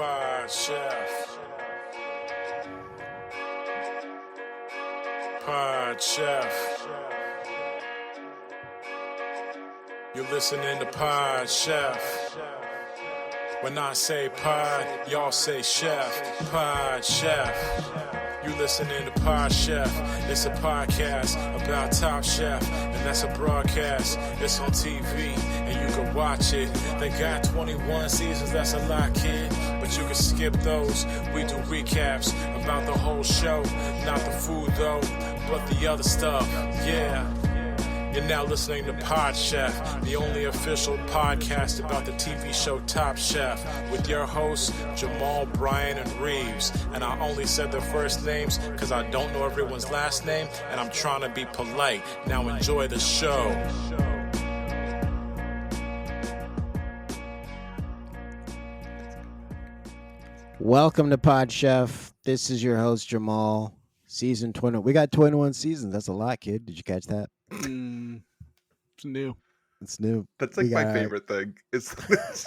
Pod Chef. Pod Chef. You're listening to Pod Chef. When I say pod, y'all say chef. Pod Chef. You listening to Pod Chef. It's a podcast about Top Chef, and that's a broadcast. It's on TV, and you can watch it. They got 21 seasons, that's a lot, kid. But you can skip those. We do recaps about the whole show. Not the food, though, but the other stuff. Yeah. You're now listening to Pod Chef, the only official podcast about the TV show Top Chef, with your hosts, Jamal, Brian, and Reeves. And I only said their first names because I don't know everyone's last name, and I'm trying to be polite. Now enjoy the show. Welcome to Pod Chef. This is your host, Jamal. Season 20. We got 21 seasons. That's a lot, kid. Did you catch that? It's new. It's new. That's like my favorite thing. It's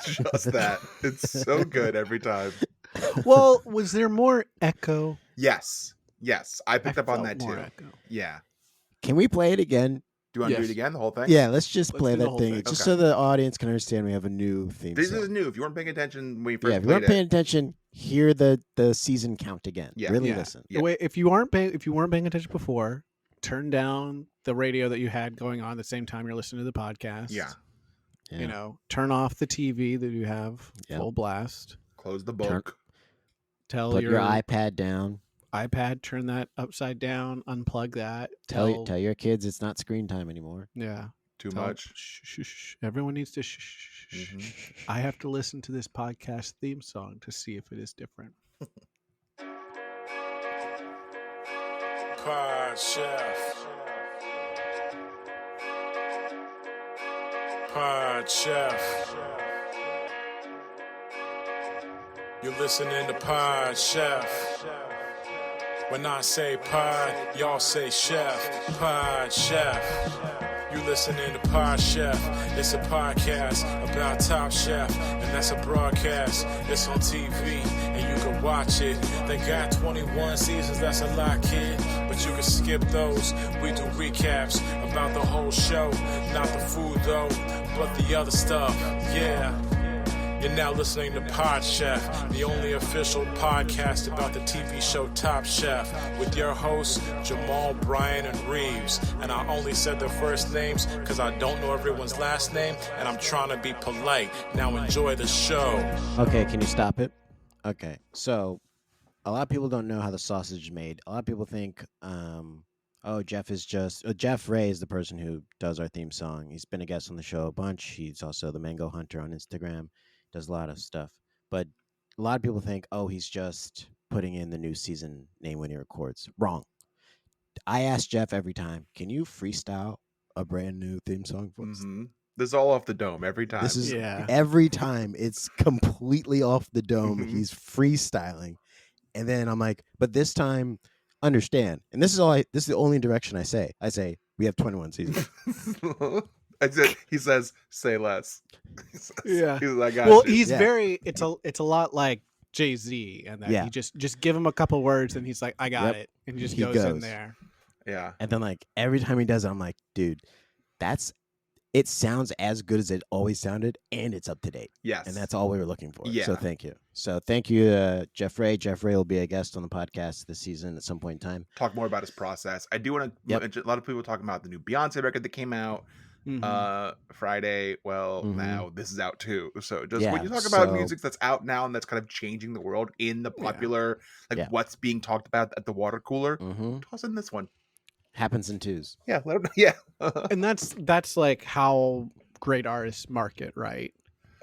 just that. It's so good every time. Well, was there more echo? Yes. I picked up on that more too. Echo. Yeah. Can we play it again? Do you want to do Yes. it again, the whole thing? Yeah, let's just Let's play do the that whole thing. thing. Just Okay. so the audience can understand we have a new theme This song. is new. If you weren't paying attention when you Yeah, first if you weren't played paying attention, hear the season count again. Yeah. Really Yeah. listen. Yeah. Wait, if you weren't paying attention before, turn down the radio that you had going on at the same time you're listening to the podcast. Yeah. Yeah. You know, turn off the TV that you have Yep. full blast. Close the book. Tell Put your your iPad down. iPad, turn that upside down, unplug that. Tell your kids it's not screen time anymore. Yeah. Too tell- much. Shh, shh, shh. Everyone needs to shh, shh, shh, shh. Mhm. I have to listen to this podcast theme song to see if it is different. Pod Chef. Pod Chef. You're listening to Pod Chef. When I say pod, y'all say chef. Pod Chef. You listening to Pod Chef. It's a podcast about Top Chef, and that's a broadcast. It's on TV, and you can watch it. They got 21 seasons, that's a lot, kid. But you can skip those. We do recaps about the whole show. Not the food, though, but the other stuff. Yeah. You're now listening to Pod Chef, the only official podcast about the TV show Top Chef, with your hosts, Jamal, Brian, and Reeves. And I only said their first names because I don't know everyone's last name, and I'm trying to be polite. Now enjoy the show. Okay, can you stop it? Okay, so a lot of people don't know how the sausage is made. A lot of people think, Jeff Ray is the person who does our theme song. He's been a guest on the show a bunch. He's also the Mango Hunter on Instagram. Does a lot of stuff. But a lot of people think, he's just putting in the new season name when he records. Wrong. I ask Jeff every time, can you freestyle a brand new theme song for us? Mhm. This is all off the dome every time. This is Yeah. every time it's completely off the dome. Mhm. He's freestyling. And then I'm like, but this time understand. And this is the only direction I say. I say, we have 21 seasons. He says, say less. He says, Yeah. He's like, I got Well, you. he's Yeah. very. It's a lot like Jay-Z, and that Yeah. he just give him a couple words, and he's like, I got Yep. it, and he just He goes in goes. there. Yeah. And then like every time he does it, I'm like, dude, it sounds as good as it always sounded, and it's up to date. Yes. And that's all we were looking for. Yeah. So thank you. So thank you, Jeff Ray. Jeff Ray will be a guest on the podcast this season at some point in time. Talk more about his process. I do want to Yep. mention a lot of people talking about the new Beyonce record that came out Friday. Well, Mhm. now this is out too. So just Yeah, when you talk about so- music that's out now and that's kind of changing the world in the Yeah. popular, like Yeah. what's being talked about at the water cooler, Mm-hmm. toss in this one. Happens in twos. Yeah, let them know. Yeah. And that's like how great artists market, right?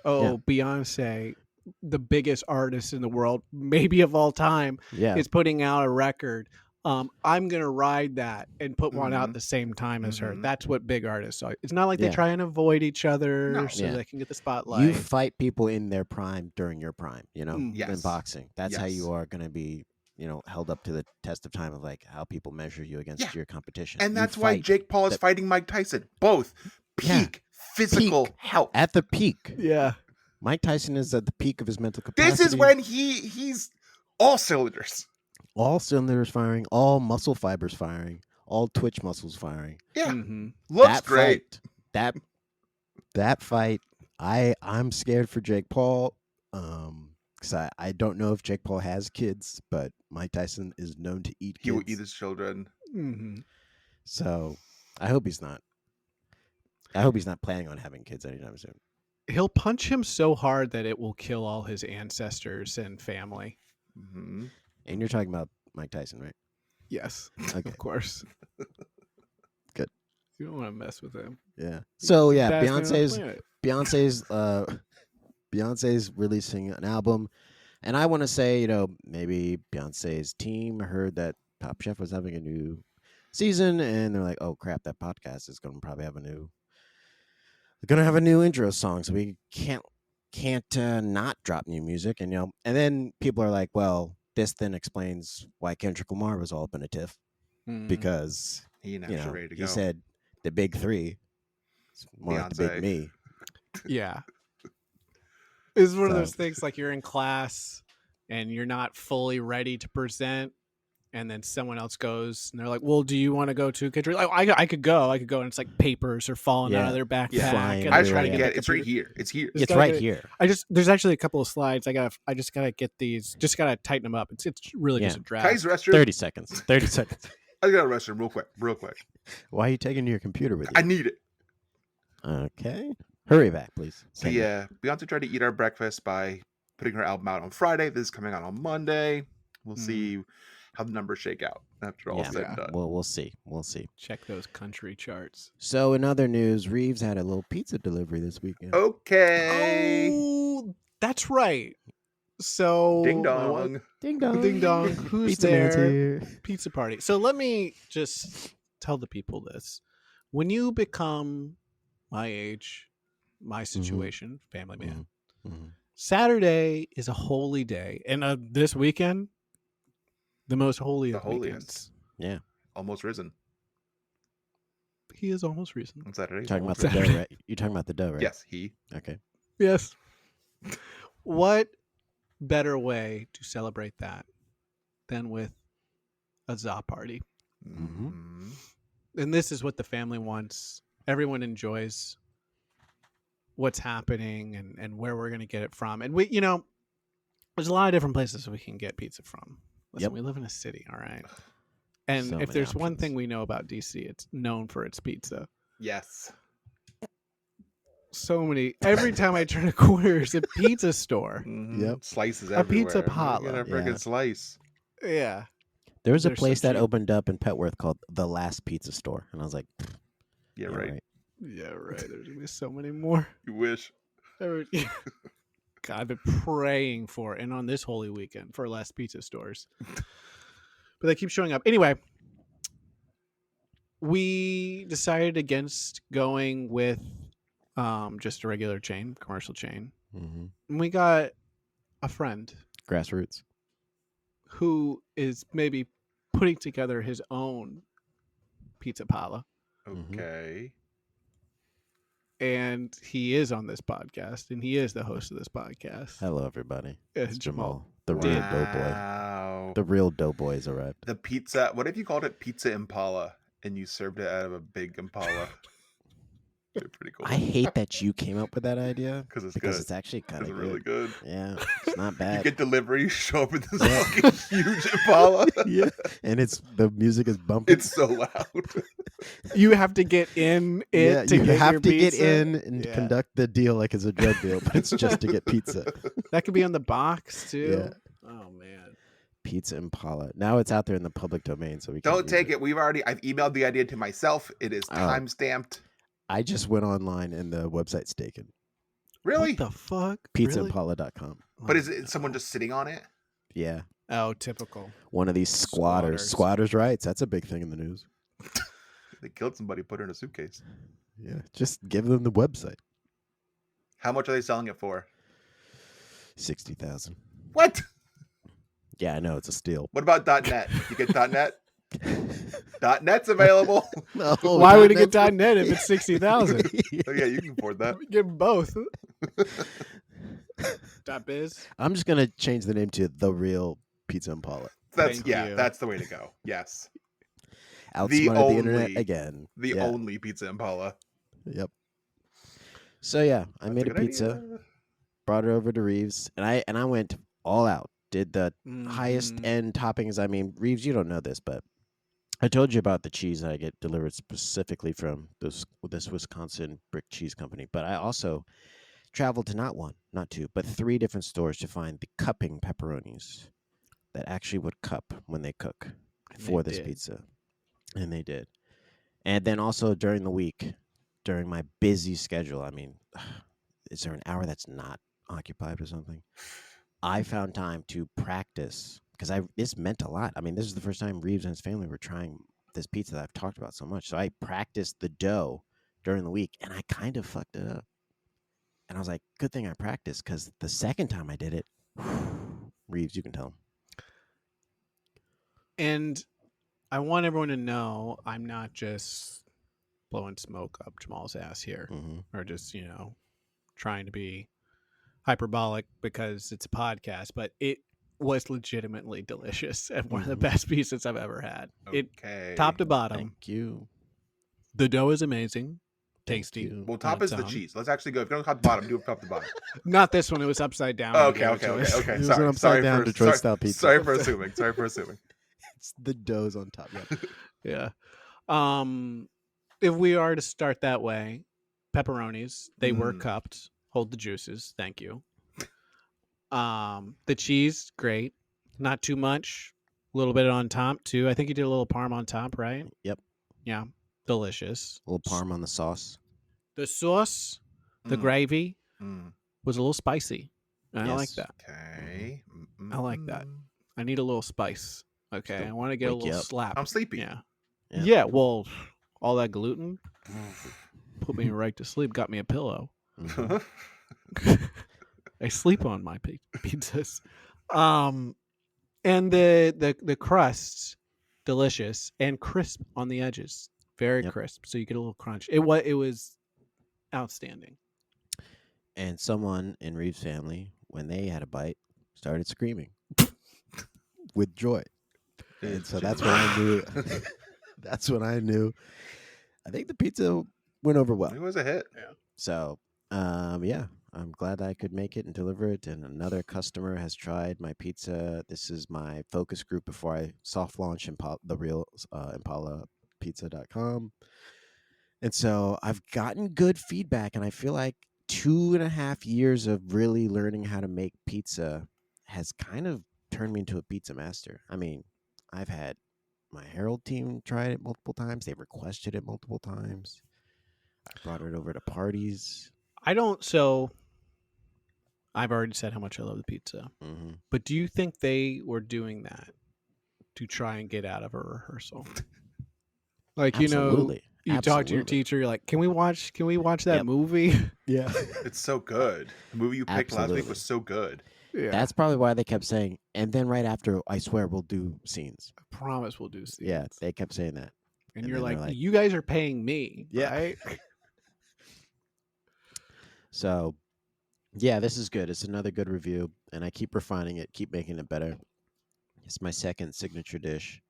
Oh, Beyonce, the biggest artist in the world, maybe of all time, Yeah. is putting out a record. I'm gonna ride that and put one out Mhm. the same time as her. Mhm. That's what big artists are. It's not like Yeah. they try and avoid each other No. so Yeah. they can get the spotlight. You fight people in their prime during your prime, in Yes. boxing. That's how Yes. you are going to be, held up to the test of time of like how people measure you against Yeah. your competition. And You that's why fight Jake Paul is the- fighting Mike Tyson. Both Yeah. peak physical health. at the peak. Yeah. Mike Tyson is at the peak of his mental capacity. This is when he's all cylinders. All cylinders firing, all muscle fibers firing, all twitch muscles firing. Yeah, Mm-hmm. looks great. That fight, I'm scared for Jake Paul. Because I don't know if Jake Paul has kids, but Mike Tyson is known to eat kids. He will eat his children. Mm-hmm. So I hope he's not. I hope he's not planning on having kids anytime soon. He'll punch him so hard that it will kill all his ancestors and family. Mm-hmm. And you're talking about Mike Tyson, right? Yes, Okay. of course. Good. You don't want to mess with him. Yeah. So yeah, Baddest man on the planet. Beyonce's releasing an album, and I want to say, maybe Beyonce's team heard that Top Chef was having a new season, and they're like, "Oh crap, that podcast is going to probably have a new intro song, so we can't not drop new music." And and then people are like, "Well, this then explains why Kendrick Lamar was all up in a tiff because He ready to go. he said the big three, it's more like the big me." Yeah. It's one of So- those things like you're in class and you're not fully ready to present, and then someone else goes and they're like, "Well, do you want to go to Kendrick?" Like, I could go, and it's like papers are falling out of their backpack. Flying and I they're just try to trying get the it's right computer. here. It's here. Just It's gotta right get it- here. there's actually a couple of slides. I just gotta get these. Just gotta tighten them up. It's really just a draft. Ty's restroom. 30 seconds. 30 seconds. I got a restroom real quick. Why are you taking your computer with you? I need it. Okay. Hurry back, please. So yeah, Beyonce tried to eat our breakfast by putting her album out on Friday. This is coming out on Monday. We'll see how the numbers shake out after all said and done. We'll see. We'll see. Check those country charts. So in other news, Reeves had a little pizza delivery this weekend. Okay. Oh, that's right. So Ding my wife- dong. Ding dong. Ding dong. Who's Pizza man's there? here. Pizza party. So let me just tell the people this. When you become my age, my situation, family man, Mhm. Saturday is a holy day. And this weekend, the most holy The of holiest. weekends. Yeah. Almost risen He is almost recent. on Saturday. You're talking about Almost the risen. dough, right? You're talking about the dough, right? Yes, he. Okay. Yes. What better way to celebrate that than with a za party? Mhm. And this is what the family wants. Everyone enjoys what's happening and where we're going to get it from. And we, there's a lot of different places we can get pizza from. Listen, Yep. we live in a city, all right? And So if many there's one options. thing we know about DC, it's known for its pizza. Yes. So many. Every time I turn a corner, there's a pizza store. Mhm. Yep. Slices A pizza everywhere. parlor. Get a freaking Yeah. slice. Yeah. There was a They're so place that cheap. opened up in Petworth called The Last Pizza Store. And I was like, Yeah, yeah, right. Yeah, right. There's going to be so many more. You wish. God, I've been praying for, and on this holy weekend, for less pizza stores. But they keep showing up. Anyway, we decided against going with just a regular chain, commercial chain. Mm-hmm. And we got a friend Grassroots. who is maybe putting together his own pizza pala. Mhm. Okay. And he is on this podcast, and he is the host of this podcast. Hello, everybody. It's It's Jamal. Jamal. The real Wow. doughboy. Wow. The real doughboy's arrived. The pizza. What if you called it Pizza Impala and you served it out of a big Impala? They're pretty cool. I hate that you came up with that idea because it's because good. it's actually kind It's of really good. Yeah, it's not You bad. get delivery, show up with this Yeah. fucking huge Impala. Yeah, and it's the music is bumping. It's so loud. You have to get in it yeah, to you get have your to get pizza? in and Yeah. conduct the deal like it's a drug deal, but it's just to get pizza. That could be on the box too. Yeah. Oh man. Pizza Impala. Now it's out there in the public domain, so we Don't can't use take it. I've emailed the idea to myself. It is Oh. time stamped. I just went online and the website's taken. Really? What the fuck? Really? PizzaImpala.com. But is Oh, it someone just sitting on it? Yeah, Oh, typical. one of these squatters. Squatters. Squatters' rights. That's a big thing in the news. They killed somebody, put her in a suitcase. Yeah, just give them the website. How much are they selling it for? 60,000. What? Yeah, I know it's a steal. What about .net? You get .net? .net's available. No, Why would it get that's- .net if it's 60,000? Oh yeah, you can afford that. Get both. .biz. I'm just gonna change the name to The Real Pizza Impala. Thank you. That's the way to go. Yes. Outsmarted the internet again. The Yeah. only Pizza Impala. Yep. So yeah, I That's made a good pizza, idea. brought it over to Reeves, and I went all out. Did the highest Mhm. end toppings. I mean, Reeves, you don't know this, but I told you about the cheese that I get delivered specifically from this Wisconsin brick cheese company. But I also traveled to not one, not two, but 3 different stores to find the cupping pepperonis that actually would cup when they cook And for they this did. pizza. And they did. And then also during the week, during my busy schedule, I mean, is there an hour that's not occupied or something? I found time to practice because this meant a lot. I mean, this is the first time Reeves and his family were trying this pizza that I've talked about so much. So I practiced the dough during the week, and I kind of fucked it up. And I was like, good thing I practiced because the second time I did it, Reeves, you can tell him. And I want everyone to know I'm not just blowing smoke up Jamal's ass here, or just trying to be hyperbolic because it's a podcast, but it was legitimately delicious and one of the best pizzas I've ever had. Okay. It top to bottom. Thank you. The dough is amazing, Thank tasty. you. Well, top on is its the own. cheese. Let's actually go. If you don't top the bottom, do it top the bottom. Not this one. It was upside down. Oh, when you okay, gave it okay, to okay, us. okay. It was Sorry, an upside down Detroit style pizza. Sorry for assuming. Sorry for assuming. It's the dough's on top. Yeah. If we are to start that way, pepperonis, they were cupped. Hold the juices. Thank you. The cheese, great. Not too much. A little bit on top too. I think you did a little parm on top, right? Yep. Yeah. Delicious. A little parm on the sauce. The sauce, the gravy was a little spicy. And I like that. Okay. I like that. I need a little spice. Okay. I want to get a wake you little up. slap. I'm sleepy. Yeah. Yeah. Yeah. Well, all that gluten put me right to sleep. Got me a pillow. I sleep on my pizzas. And the crust, delicious and crisp on the edges, very crisp. So you get a little crunch. It was outstanding. And someone in Reeves' family, when they had a bite, started screaming with joy. And so that's when I knew. That's when I knew. I think the pizza went over well. It was a hit. Yeah. So, yeah, I'm glad I could make it and deliver it. And another customer has tried my pizza. This is my focus group before I soft launch the real ImpalaPizza.com. And so I've gotten good feedback, and I feel like 2.5 years of really learning how to make pizza has kind of turned me into a pizza master. I mean, I've had my Herald team try it multiple times. They've requested it multiple times. I brought it over to parties. So I've already said how much I love the pizza. But do you think they were doing that to try and get out of a rehearsal? Like, Absolutely. You talk to your teacher, you're like, can we watch that movie? Yeah. It's so good. The movie you picked last week was so good. Yeah. That's probably why they kept saying, and then right after, I swear we'll do scenes. I promise we'll do scenes. Yeah, they kept saying that. And you're like, you guys are paying me. Yeah. Right? So, yeah, this is good. It's another good review, and I keep refining it, keep making it better. It's my second signature dish,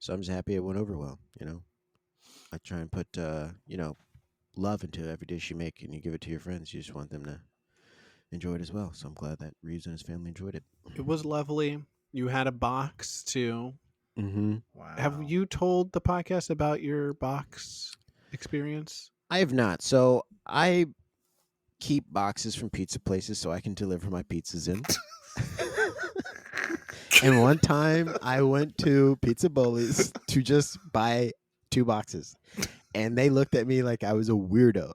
so I'm just happy it went over well. I try and put love into every dish you make, and you give it to your friends. You just want them to enjoy it as well. So I'm glad that Reeves and his family enjoyed it. It was lovely. You had a box too. Mm-hmm. Wow. Have you told the podcast about your box experience? I have not. So I keep boxes from pizza places so I can deliver my pizzas in. And one time I went to Pizza Boli's to just buy 2 boxes. And they looked at me like I was a weirdo.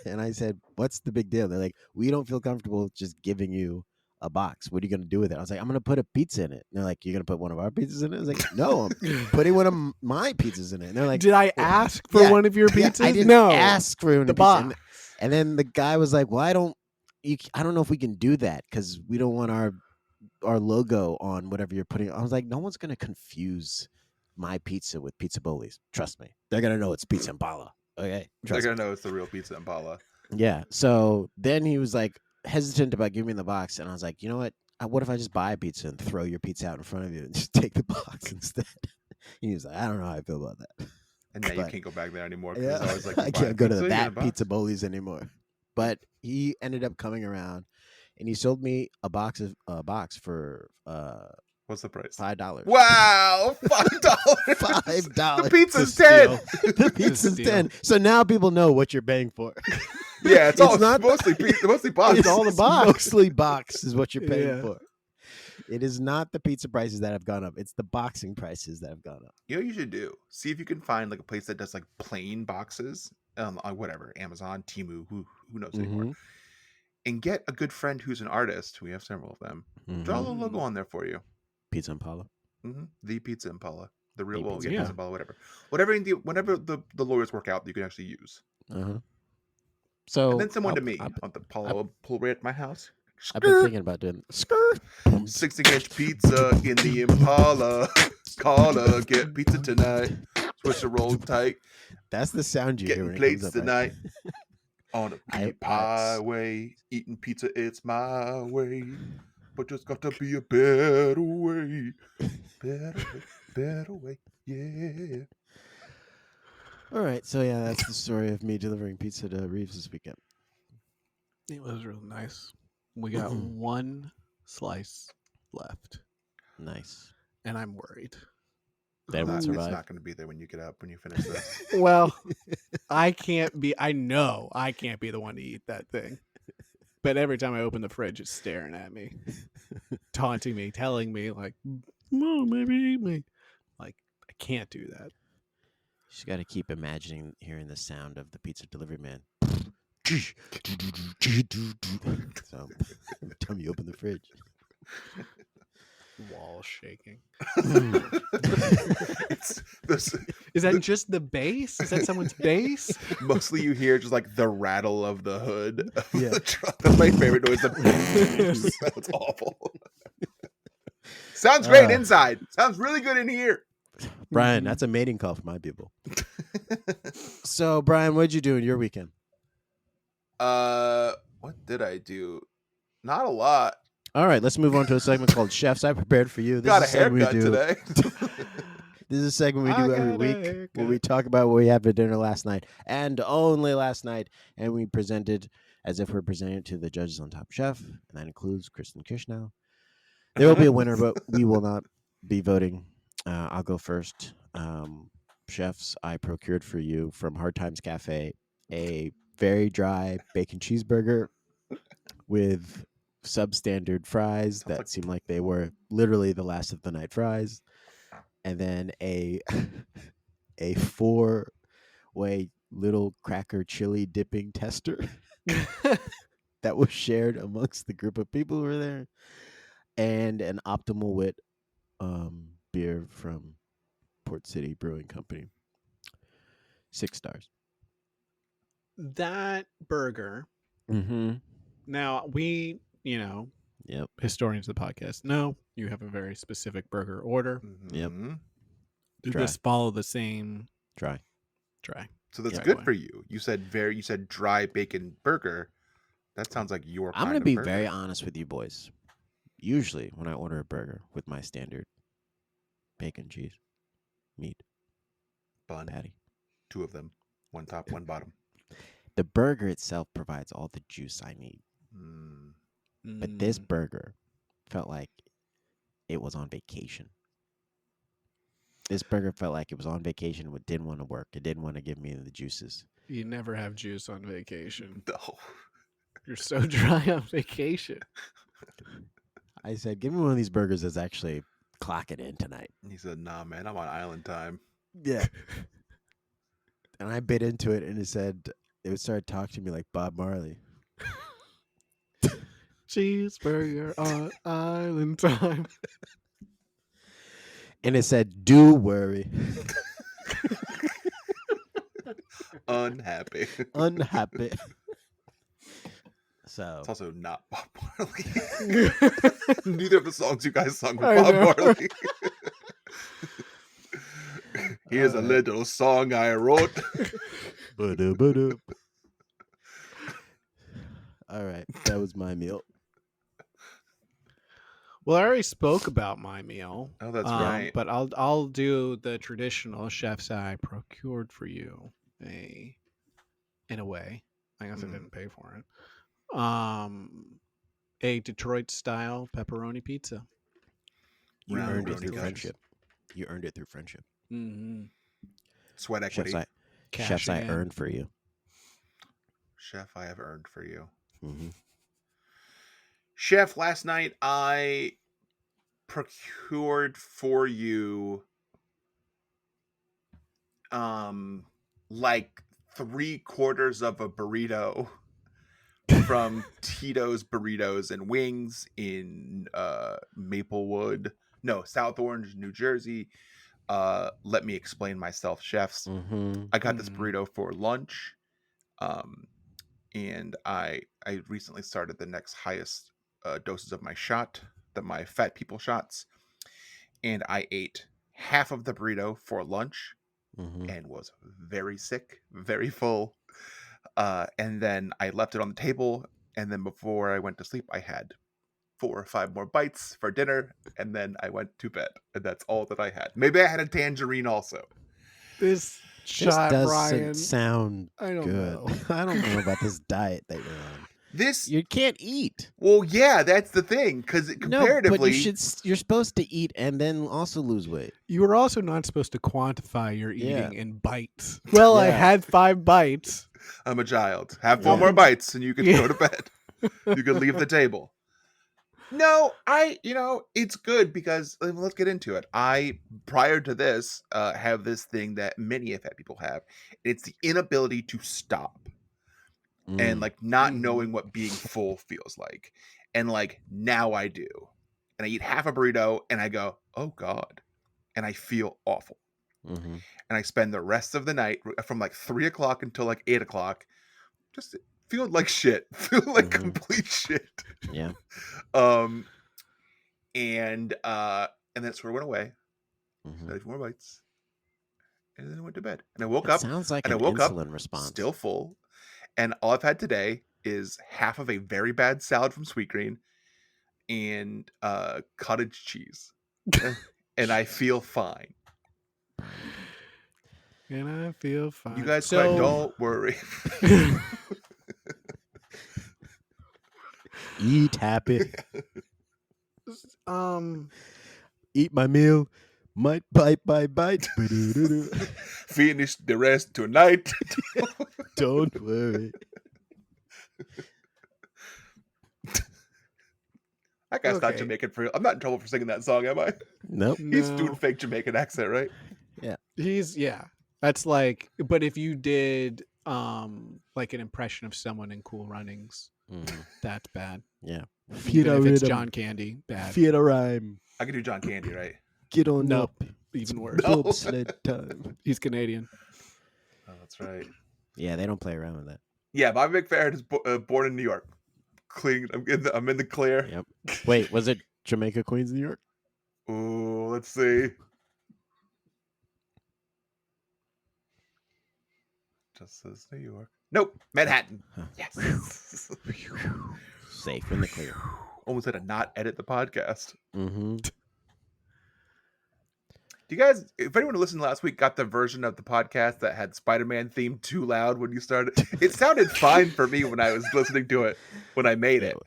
And I said, what's the big deal? They're like, we don't feel comfortable just giving you a box. What are you going to do with it? I was like, I'm going to put a pizza in it. And they're like, you're going to put one of our pizzas in it? I was like, no, I'm putting one of my pizzas in it. And they're like, did I ask for one of your pizzas? Yeah, I didn't no. ask for one the of box. And then the guy was like, well, I don't know if we can do that because we don't want our logo on whatever you're putting. I was like, no one's going to confuse my pizza with Pizza Boli's. Trust me. They're going to know it's Pizza Impala. Okay. They're going to know it's the real Pizza Impala. Yeah. So then he was like, hesitant about giving me the box, and I was like, you know what? What if I just buy a pizza and throw your pizza out in front of you and just take the box instead? He was like, I don't know how I feel about that. And now you But, can't go back there anymore because yeah, it's always like, I you buy a can't go to pizza, you get a that box? Pizza Boli's anymore. But he ended up coming around, and he sold me a box for What's the price? $5. Wow, $5. $5. The pizza's It's a 10. steal. The It's a pizza's steal. 10. So now people know what you're paying for. Yeah, it's not mostly box. It's all the box. Mostly box is what you're paying Yeah. for. It is not the pizza prices that have gone up. It's the boxing prices that have gone up. You know what you should do? See if you can find like a place that does like plain boxes, on whatever, Amazon, Temu, who knows anymore, Mhm. and get a good friend who's an artist. We have several of them. Draw a Mhm. little logo on there for you. Pizza Impala. The Pizza Impala, the real, The well, Pizza yeah, Pizza Impala. Impala, whatever the lawyers work out, that you can actually use. Uh-huh. So And then someone to I'll- me I've, on the pull right at my house. I've been thinking about doing skirt. 16-inch pizza in the Impala. Caller, get pizza tonight. Switch the roll tight. That's the sound you hear Getting when it comes plates up. Right? tonight. On a I- peat pie way. Eating pizza, it's my way. But just got to be a better way. Better way. Yeah. All right. So yeah, that's the story of me delivering pizza to Reeves this weekend. It was real nice. We got one slice left, Nice. and I'm worried. They won't It's survive. not going to be there when you get up, when you finish this. Well, I know I can't be the one to eat that thing. But every time I open the fridge, it's staring at me, taunting me, telling me, like, "Mom, maybe eat me." Like, I can't do that. You just got to keep imagining hearing the sound of the pizza delivery man. So every time you open the fridge. Wall shaking. It's this, Is that just the bass? Is that someone's bass? mostly you hear just like the rattle of the hood of Yeah. the truck. That's my favorite noise. Sounds awful. Sounds great inside. Sounds really good in here. Brian, that's a mating call for my people. So, Brian, what'd you do in your weekend? What did I do? Not a lot. All right, let's move on to a segment called Chefs I Prepared for You. This Got a is segment haircut today. This is a segment we I do every got a week where haircut. we talk about what we had for dinner last night and only last night, and we present it as if we're presenting it to the judges on Top Chef, and that includes Kristen Kishnow. There will be a winner, but we will not be voting. I'll go first. Chefs, I procured for you from Hard Times Cafe a very dry bacon cheeseburger with substandard fries that like- seemed like they were literally the last of the night fries, and then a 4-way little cracker chili dipping tester that was shared amongst the group of people who were there, and an Optimal Wit beer from Port City Brewing Company. 6 stars. That burger. Mm-hmm. Now, we, Yep. historians of the podcast, know you have a very specific burger order. Yep. Mhm. Did Dry. this follow the same Dry. try? So that's Yeah. good for you. You said dry bacon burger. That sounds like your I'm kind gonna of be burger. very honest with you boys. Usually, when I order a burger with my standard bacon, cheese, meat, bun. patty, 2 of them. 1 top, 1 bottom. the burger itself provides all the juice I need. Mm. But this burger felt like it was on vacation. This burger felt like it was on vacation, but didn't want to work. It didn't want to give me the juices. You never have juice on vacation. No. You're so dry on vacation. I said, give me one of these burgers that's actually clocking in tonight. He said, nah, man, I'm on island time. Yeah. And I bit into it, and it started talking to me like Bob Marley. Cheeseburger on island time. And it said, do worry. Unhappy. Unhappy. So It's also not Bob Marley. Neither of the songs you guys sung I were Bob know. Marley. Here's a Alright. little song I wrote. Ba-da-ba-da. All right, that was my meal. Well, I already spoke about my meal. Oh, that's right. But I'll do the traditional chef's I procured for you in a way. I guess I didn't pay for it. A Detroit style pepperoni pizza. You Round earned it brony through guys. friendship. You earned it through friendship. Mm-hmm. Sweat equity. Chefs I earned for you. Chef, I have earned for you. Mm-hmm. Chef, last night I procured for you like 3/4 of a burrito from Tito's Burritos and Wings in South Orange, New Jersey. Let me explain myself, chefs. Mm-hmm. I got this burrito for lunch. And I recently started the next highest doses of my shot, my fat people shots, and I ate half of the burrito for lunch Mm-hmm. and was very sick, very full. And then I left it on the table, and then before I went to sleep, I had 4 or 5 more bites for dinner, and then I went to bed, and that's all that I had. Maybe I had a tangerine also. This This shot, doesn't Brian. sound I don't good. know. I don't know about this diet that you're on. You can't eat. Well, yeah, that's the thing, because comparatively, No, but you're supposed to eat and then also lose weight. You were also not supposed to quantify your Yeah. eating in bites. Well, I Yeah. had 5 bites. I'm a child. Have 4 Yeah. more bites, and you can Yeah. go to bed. You can leave the table. No, it's good because let's get into it. I, prior to this, have this thing that many fat people have. It's the inability to stop and like not knowing what being full feels like. And like now I do. And I eat half a burrito and I go, oh God. And I feel awful. Mm-hmm. And I spend the rest of the night from like 3 o'clock until like 8 o'clock just feeling like shit. Feeling like complete shit. Yeah. And that sort of went away. Mm-hmm. Had a few more bites, and then I went to bed. And I woke It up. sounds like and an I woke up insulin response. still full. And all I've had today is half of a very bad salad from Sweetgreen and cottage cheese, and I feel fine. And I feel fine. You guys cry, don't worry. Eat happy. Eat my meal. Might bite. Finish the rest tonight. Don't worry. That guy's not Okay. Jamaican for I'm not in trouble for singing that song, am I? Nope. He's No. doing fake Jamaican accent, right? That's like, but if you did like an impression of someone in Cool Runnings, that's bad. Yeah. Even if it's John Candy, bad. Theater rhyme. I can do John Candy, right? Get on Nope. up. Even worse. No. Bobsled time. He's Canadian. Oh, that's right. Yeah, they don't play around with that. Yeah, Bobby McFerrin is born in New York. Clean. I'm in the clear. Yep. Wait, was it Jamaica, Queens, New York? Ooh, let's see. Just says New York. Nope, Manhattan. Huh. Yes. Safe in the clear. Almost had to not edit the podcast. Mm-hmm. Do you guys, if anyone who listened last week got the version of the podcast that had Spider-Man theme too loud when you started, it sounded fine for me when I was listening to it when I made it.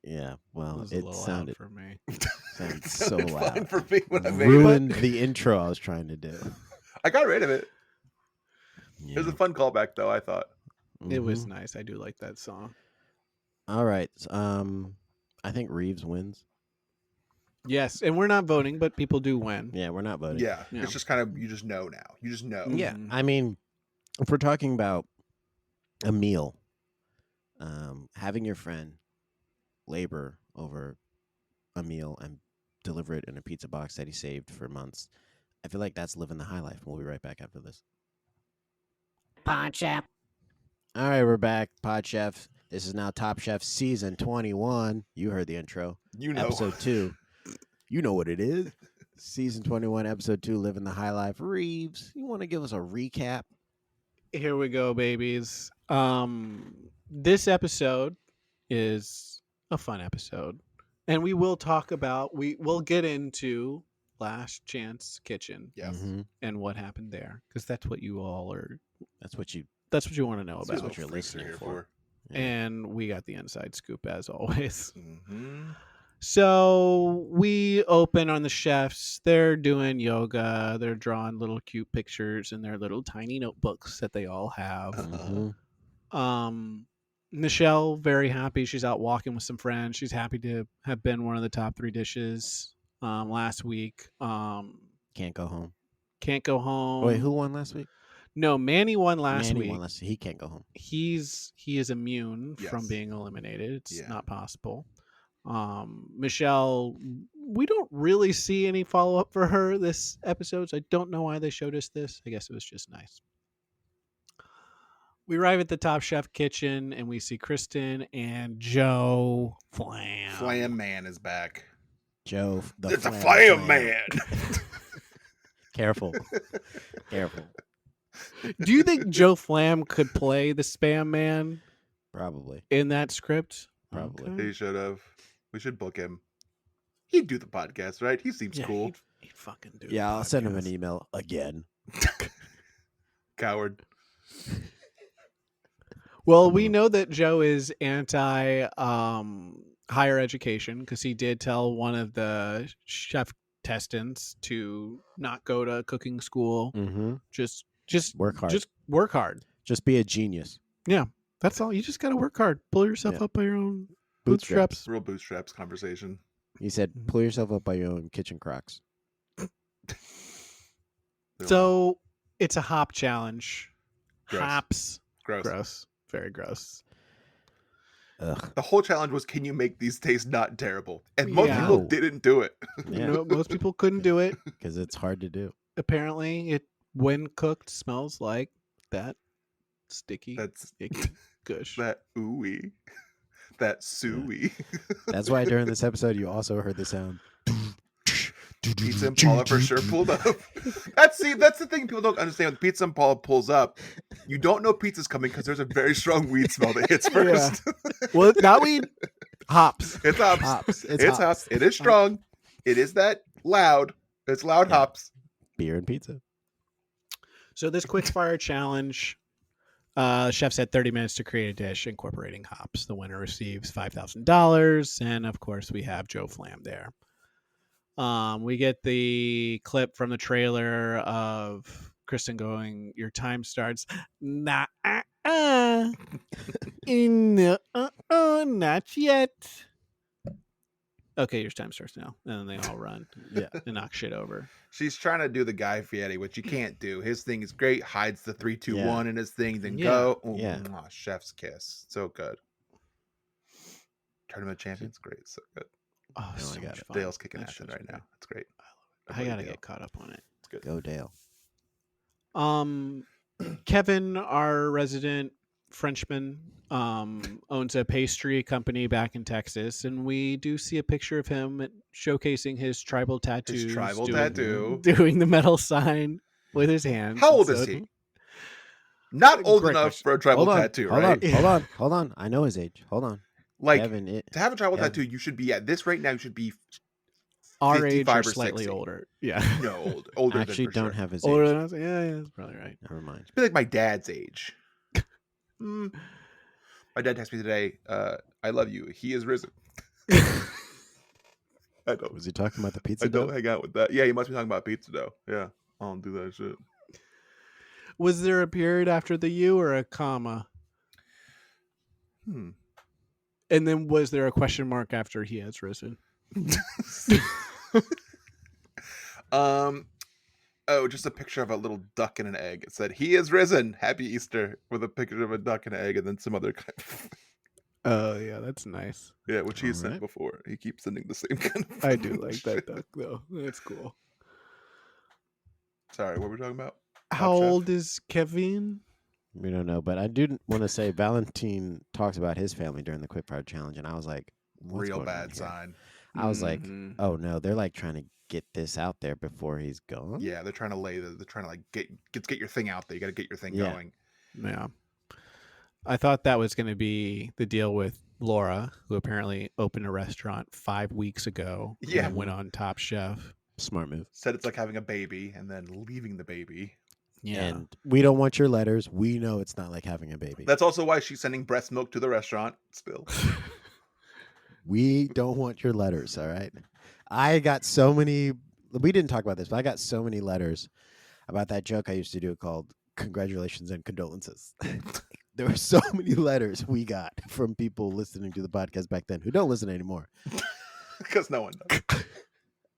Yeah, well, was a it little sounded loud for me. sounded It so sounded fine loud. for me when I made Ruined it. the intro I was trying to do. I got rid of it. Yeah. It was a fun callback, though. I thought. It was Mhm. nice. I do like that song. All right. I think Reeves wins. Yes, and we're not voting, but people do win. Yeah, we're not voting. Yeah, Yeah. it's just kind of you just know now. You just know. Yeah, Mhm. I mean, if we're talking about a meal, having your friend labor over a meal and deliver it in a pizza box that he saved for months, I feel like that's living the high life. We'll be right back after this. Pod Chef. All right, we're back. Pod Chef. This is now Top Chef Season 21. You heard the intro. You know. Episode 2. You know what it is. Season 21, Episode 2, Living the High Life. Reeves, you want to give us a recap? Here we go, babies. This episode is a fun episode. And we will talk about, we'll get into Last Chance Kitchen Yes. Mhm. and what happened there, because that's what you all are, That's what you. that's what you want to know That's about. what you're freaks are listening here for. Yeah. And we got the inside scoop as always. Mm-hmm. So we open on the chefs. They're doing yoga. They're drawing little cute pictures in their little tiny notebooks that they all have. Mhm. Michelle, very happy. She's out walking with some friends. She's happy to have been one of the top 3 dishes last week. Can't go home. Can't go home. Wait, who won last week? No, Manny won last Manny week. won last. He can't go home. He is immune from Yes. being eliminated. It's Yeah. not possible. Michelle, we don't really see any follow up for her this episode, so I don't know why they showed us this. I guess it was just nice. We arrive at the Top Chef kitchen and we see Kristen and Joe Flam. Flam Man is back. Joe, It's a Flam Man. Careful. Careful. Do you think Joe Flam could play the Spam Man Probably. in that script? Probably. Okay. He should have. We should book him. He'd do the podcast, right? He seems Yeah, cool. He'd fucking do. Yeah, the I'll send him an podcast. email again. Coward. Well, we know that Joe is anti higher education because he did tell one of the chef testants to not go to cooking school. Mm-hmm. Just Work hard. Just work hard. Just be a genius. That's all. You just got to work hard. Pull yourself Yeah. up by your own Bootstraps. bootstraps. Real bootstraps conversation. He said, pull yourself up by your own kitchen crocs. So it's a hop challenge. Gross. Hops. Gross. Gross. Very gross. Ugh. The whole challenge was, can you make these taste not terrible? And most Yeah. people No. didn't do it. Yeah, No, most people couldn't do it. because it's hard to do. Apparently, it when cooked smells like that sticky, That's icky gush. that ooey. That suey. That's why during this episode, you also heard the sound. Pizza Impala for sure pulled up. That's the thing people don't understand. When Pizza Impala pulls up, you don't know pizza's coming because there's a very strong weed smell that hits first. Well, not weed. Hops. It's hops. Hops. It's hops. It is strong. It is that loud. It's loud Yeah. hops. Beer and pizza. So this quick fire challenge, chefs had 30 minutes to create a dish incorporating hops. The winner receives $5,000, and of course we have Joe Flam there. We get the clip from the trailer of Kristen going, "Your time starts." Nah, not yet. Okay, your time starts now, and then they all run. Yeah. And knock shit over. She's trying to do the Guy Fieri, which you can't do. His thing is great. Hides the 3, 2, Yeah. 1 in his thing, then Yeah. go. Ooh, Yeah. mwah, chef's kiss. So good. Tournament champions, great. So good. Oh, No, so I got much it. fun. Dale's kicking That ass show's right great. now. It's great. I gotta get caught up on it. It's good. Go Dale. Kevin, our resident Frenchman, owns a pastry company back in Texas, and we do see a picture of him showcasing his tribal tattoos. His tribal doing, tattoo. doing the metal sign with his hands. How old And is so- he? Not old Great enough question. for a tribal Hold on. tattoo, hold right? on. Hold on. I know his age. Hold on. Like, Kevin, to have a tribal Kevin. tattoo, you should be at this right now. You should be Our age 55 or or slightly 60. older. Yeah. no older. I actually than for don't sure. have his Older age. than us? Yeah, that's probably right. Never mind. Be like my dad's age. Mm. My dad texted me today. I love you. He is risen. I don't. Was he talking about the pizza I don't dough? hang out with that. Yeah, he must be talking about pizza dough. Yeah, I don't do that shit. Was there a period after the U or a comma? Hmm. And then was there a question mark after he has risen? Oh, just a picture of a little duck and an egg. It said, "He is risen. Happy Easter," with a picture of a duck and an egg, and then some other kind of Oh, yeah, that's nice. yeah, which he sent Alright. before. He keeps sending the same kind of. I do like that duck, though. That's cool. Sorry, what were we talking about? How Chef? old is Kevin? We don't know, but I do want to say Valentine talks about his family during the quickfire challenge, and I was like, what's Real going on bad here? sign. I was like, Mhm. oh no, they're like trying to get this out there before he's gone. Yeah, they're trying to they're trying to like get your thing out there. You got to get your thing Yeah. going. Yeah. I thought that was going to be the deal with Laura, who apparently opened a restaurant 5 weeks ago, Yeah. and went on Top Chef. Smart move. Said it's like having a baby and then leaving the baby. Yeah. And we don't want your letters. We know it's not like having a baby. That's also why she's sending breast milk to the restaurant still. We don't want your letters, all right? I got so many. We didn't talk about this, but I got so many letters about that joke I used to do called Congratulations and Condolences. There were so many letters we got from people listening to the podcast back then who don't listen anymore. Because no one does.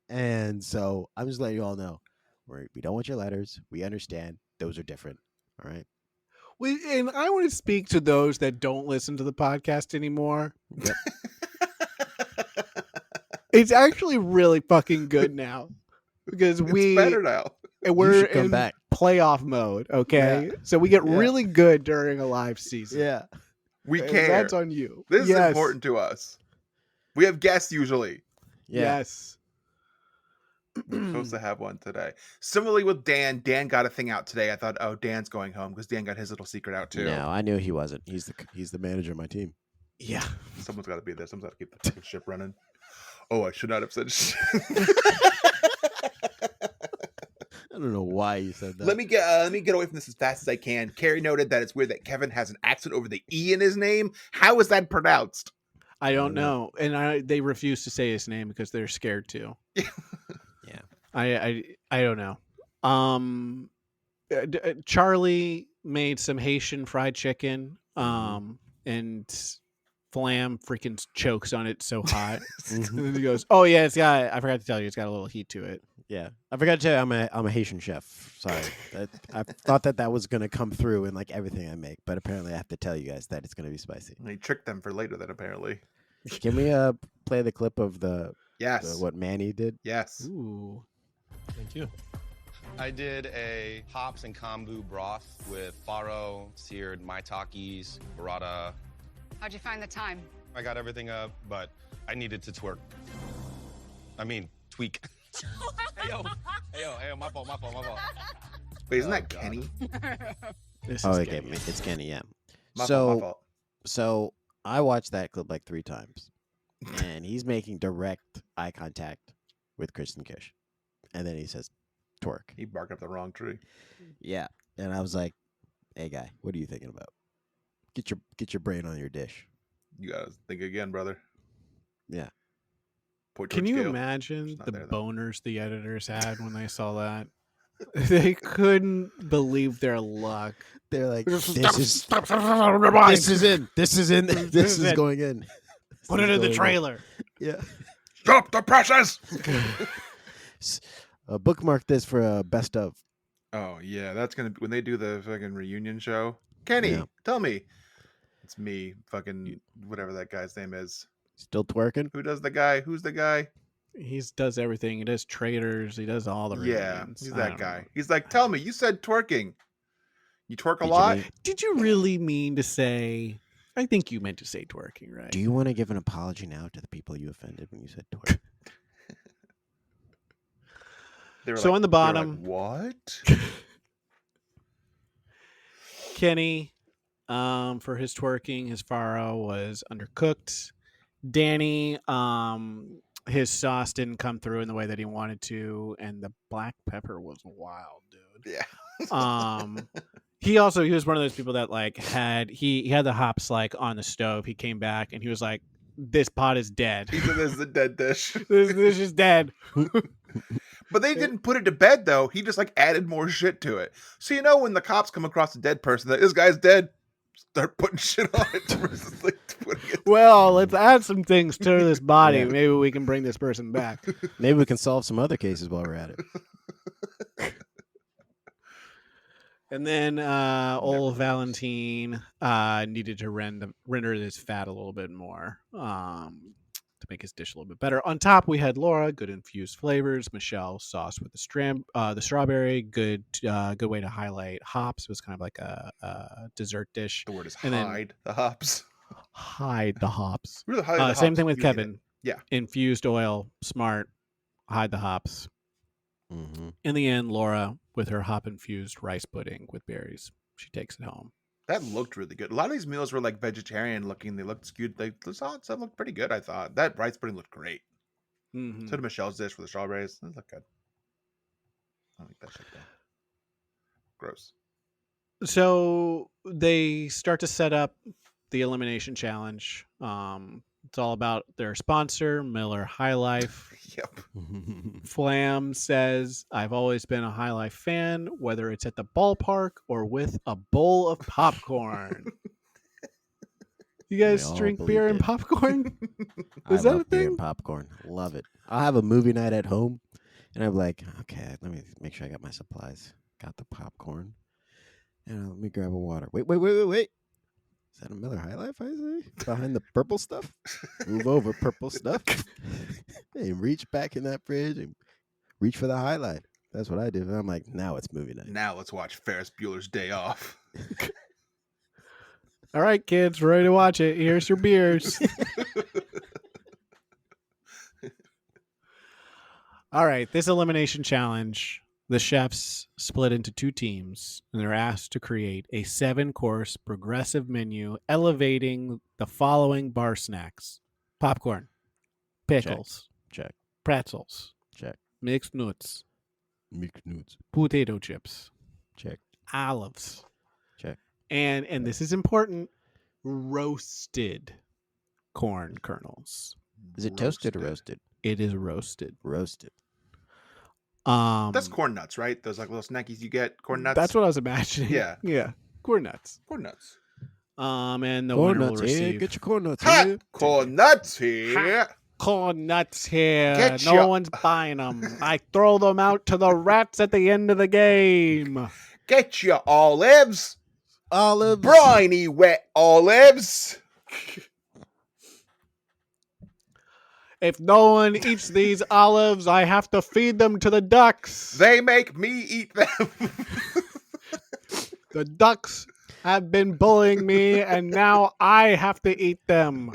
And so I'm just letting you all know we don't want your letters. We understand. Those are different. All right. And I want to speak to those that don't listen to the podcast anymore. Yep. It's actually really fucking good now because It's better now. and we're should come in back. playoff mode. Okay, Yeah. so we get Yeah. really good during a live season. Yeah. We And care. That's on you. This is Yes. important to us. We have guests usually. Yeah. Yes. We're supposed to have one today. Similarly with Dan. Dan got a thing out today. I thought, oh, Dan's going home because Dan got his little secret out too. No, I knew he wasn't. He's the manager of my team. Yeah. Someone's got to be there. Someone's got to keep the fucking ship running. Oh, I should not have said shit. I don't know why you said that. Let me get away from this as fast as I can. Carrie noted that it's weird that Kevin has an accent over the E in his name. How is that pronounced? I don't don't know. know, and they refuse to say his name because they're scared to. Yeah. I don't know. Charlie made some Haitian fried chicken. And Flam freaking chokes on it so hot. And then he goes, "Oh yeah, I forgot to tell you, it's got a little heat to it." Yeah, I forgot to tell you, I'm a Haitian chef. Sorry, I thought that was gonna come through in like everything I make, but apparently I have to tell you guys that it's gonna be spicy. He tricked them for later then, apparently. Can we play the clip of Yes. what Manny did? Yes. Ooh, thank you. I did a hops and kombu broth with farro, seared maitakes, burrata. How'd you find the time? I got everything up, but I needed to twerk. I mean, tweak. Hey, yo, my fault. Wait, isn't Oh, that God. Kenny? This Oh, is okay, Kenny. it's Kenny. Yeah. My so fault. so I watched that clip like 3 times, and he's making direct eye contact with Kristen Kish, and then he says, "Twerk." He barked up the wrong tree. Yeah, and I was like, "Hey, guy, what are you thinking about? Get your brain on your dish." You gotta think again, brother. Yeah. Point Can towards you scale. imagine It's not the there, though. boners the editors had when they saw that? They couldn't believe their luck. They're like, This this is in. This is in. This is is it. going in. Put This it is in the going trailer. Yeah. Stop the presses! Bookmark this for a best of. Oh yeah, that's gonna be when they do the fucking reunion show. Kenny, Yeah. tell me. It's me, fucking whatever that guy's name is. Still twerking. Who does the guy? Who's the guy? He does everything. He does traders. He does all the Yeah, reunions. he's I that don't guy. know. He's like, tell me, you said twerking. You twerk a Did you lot? mean- Did you really mean to say? I think you meant to say twerking, right? Do you want to give an apology now to the people you offended when you said twerk? They were So on the they were like, bottom- what? Kenny, for his twerking, his farro was undercooked. Danny, his sauce didn't come through in the way that he wanted to, and the black pepper was wild, dude. Yeah. He was one of those people that like had the hops like on the stove. He came back and he was like, "This pot is dead. He said this is a dead dish. this is dead." But they didn't put it to bed though. He just like added more shit to it. So you know when the cops come across a dead person, that this guy's dead, start putting shit on it versus like putting it. Well, let's add some things to this body. Yeah. Maybe we can bring this person back. Maybe we can solve some other cases while we're at it. And then old Valentine needed to render this fat a little bit more to make his dish a little bit better. On top, we had Laura, good infused flavors. Michelle, sauce with the strawberry, good way to highlight hops. It was kind of like a dessert dish. The word is And then- hide the hops. Hide the hops. Really hide the Same hops thing with if you need Kevin. it. Yeah. Infused oil, smart, hide the hops. Mm-hmm. In the end, Laura, with her hop infused rice pudding with berries, she takes it home. That looked really good. A lot of these meals were like vegetarian looking. They looked skewed. The salads looked pretty good, I thought. That rice pudding looked great. Mm-hmm. So did Michelle's dish with the strawberries. That looked good. I don't like that shit though. Gross. So they start to set up the elimination challenge. It's all about their sponsor, Miller High Life. Yep. Flam says, I've always been a High Life fan, whether it's at the ballpark or with a bowl of popcorn. You guys all drink believed beer and it. popcorn? I Is that love a beer thing? and popcorn. Love it. I'll have a movie night at home, and I'm like, okay, let me make sure I got my supplies. Got the popcorn, and let me grab a water. Wait. Is that a Miller High Life I see? Behind the purple stuff? Move over, purple stuff. And reach back in that fridge and reach for the High Life. That's what I do. And I'm like, now it's movie night. Now let's watch Ferris Bueller's Day Off. All right, kids, ready to watch it. Here's your beers. All right, this elimination challenge, the chefs split into 2 teams, and they're asked to create a 7-course progressive menu elevating the following bar snacks: popcorn, pickles, Check. pretzels, Check. mixed nuts, Mixed nuts. potato chips, Check. olives, Check. and this is important, roasted corn kernels. Is it toasted or roasted? It is roasted. Roasted. That's corn nuts, right? Those like little snackies you get. Corn nuts. That's what I was imagining. Yeah. Yeah. Corn nuts. Corn nuts. And the Corn winner will nuts here. receive Get your corn nuts Ha! here. Corn nuts here. corn nuts here. Get No ya. one's buying them. I throw them out to the rats at the end of the game. Get your olives. Olives. Briny wet olives. If no one eats these olives, I have to feed them to the ducks. They make me eat them. The ducks have been bullying me, and now I have to eat them.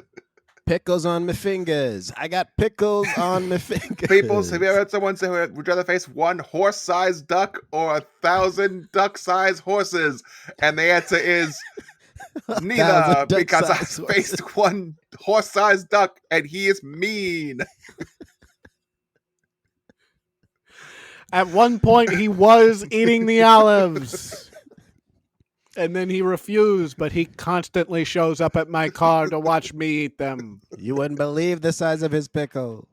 Pickles on my fingers. I got pickles on my fingers. Peoples, have you ever heard someone say, would you rather face 1 horse-sized duck or 1,000 duck-sized horses? And the answer is neither, 1,000 because I duck-sized faced 1 horse-sized duck and he is mean. At one point, he was eating the olives. And then he refused, but he constantly shows up at my car to watch me eat them. You wouldn't believe the size of his pickle.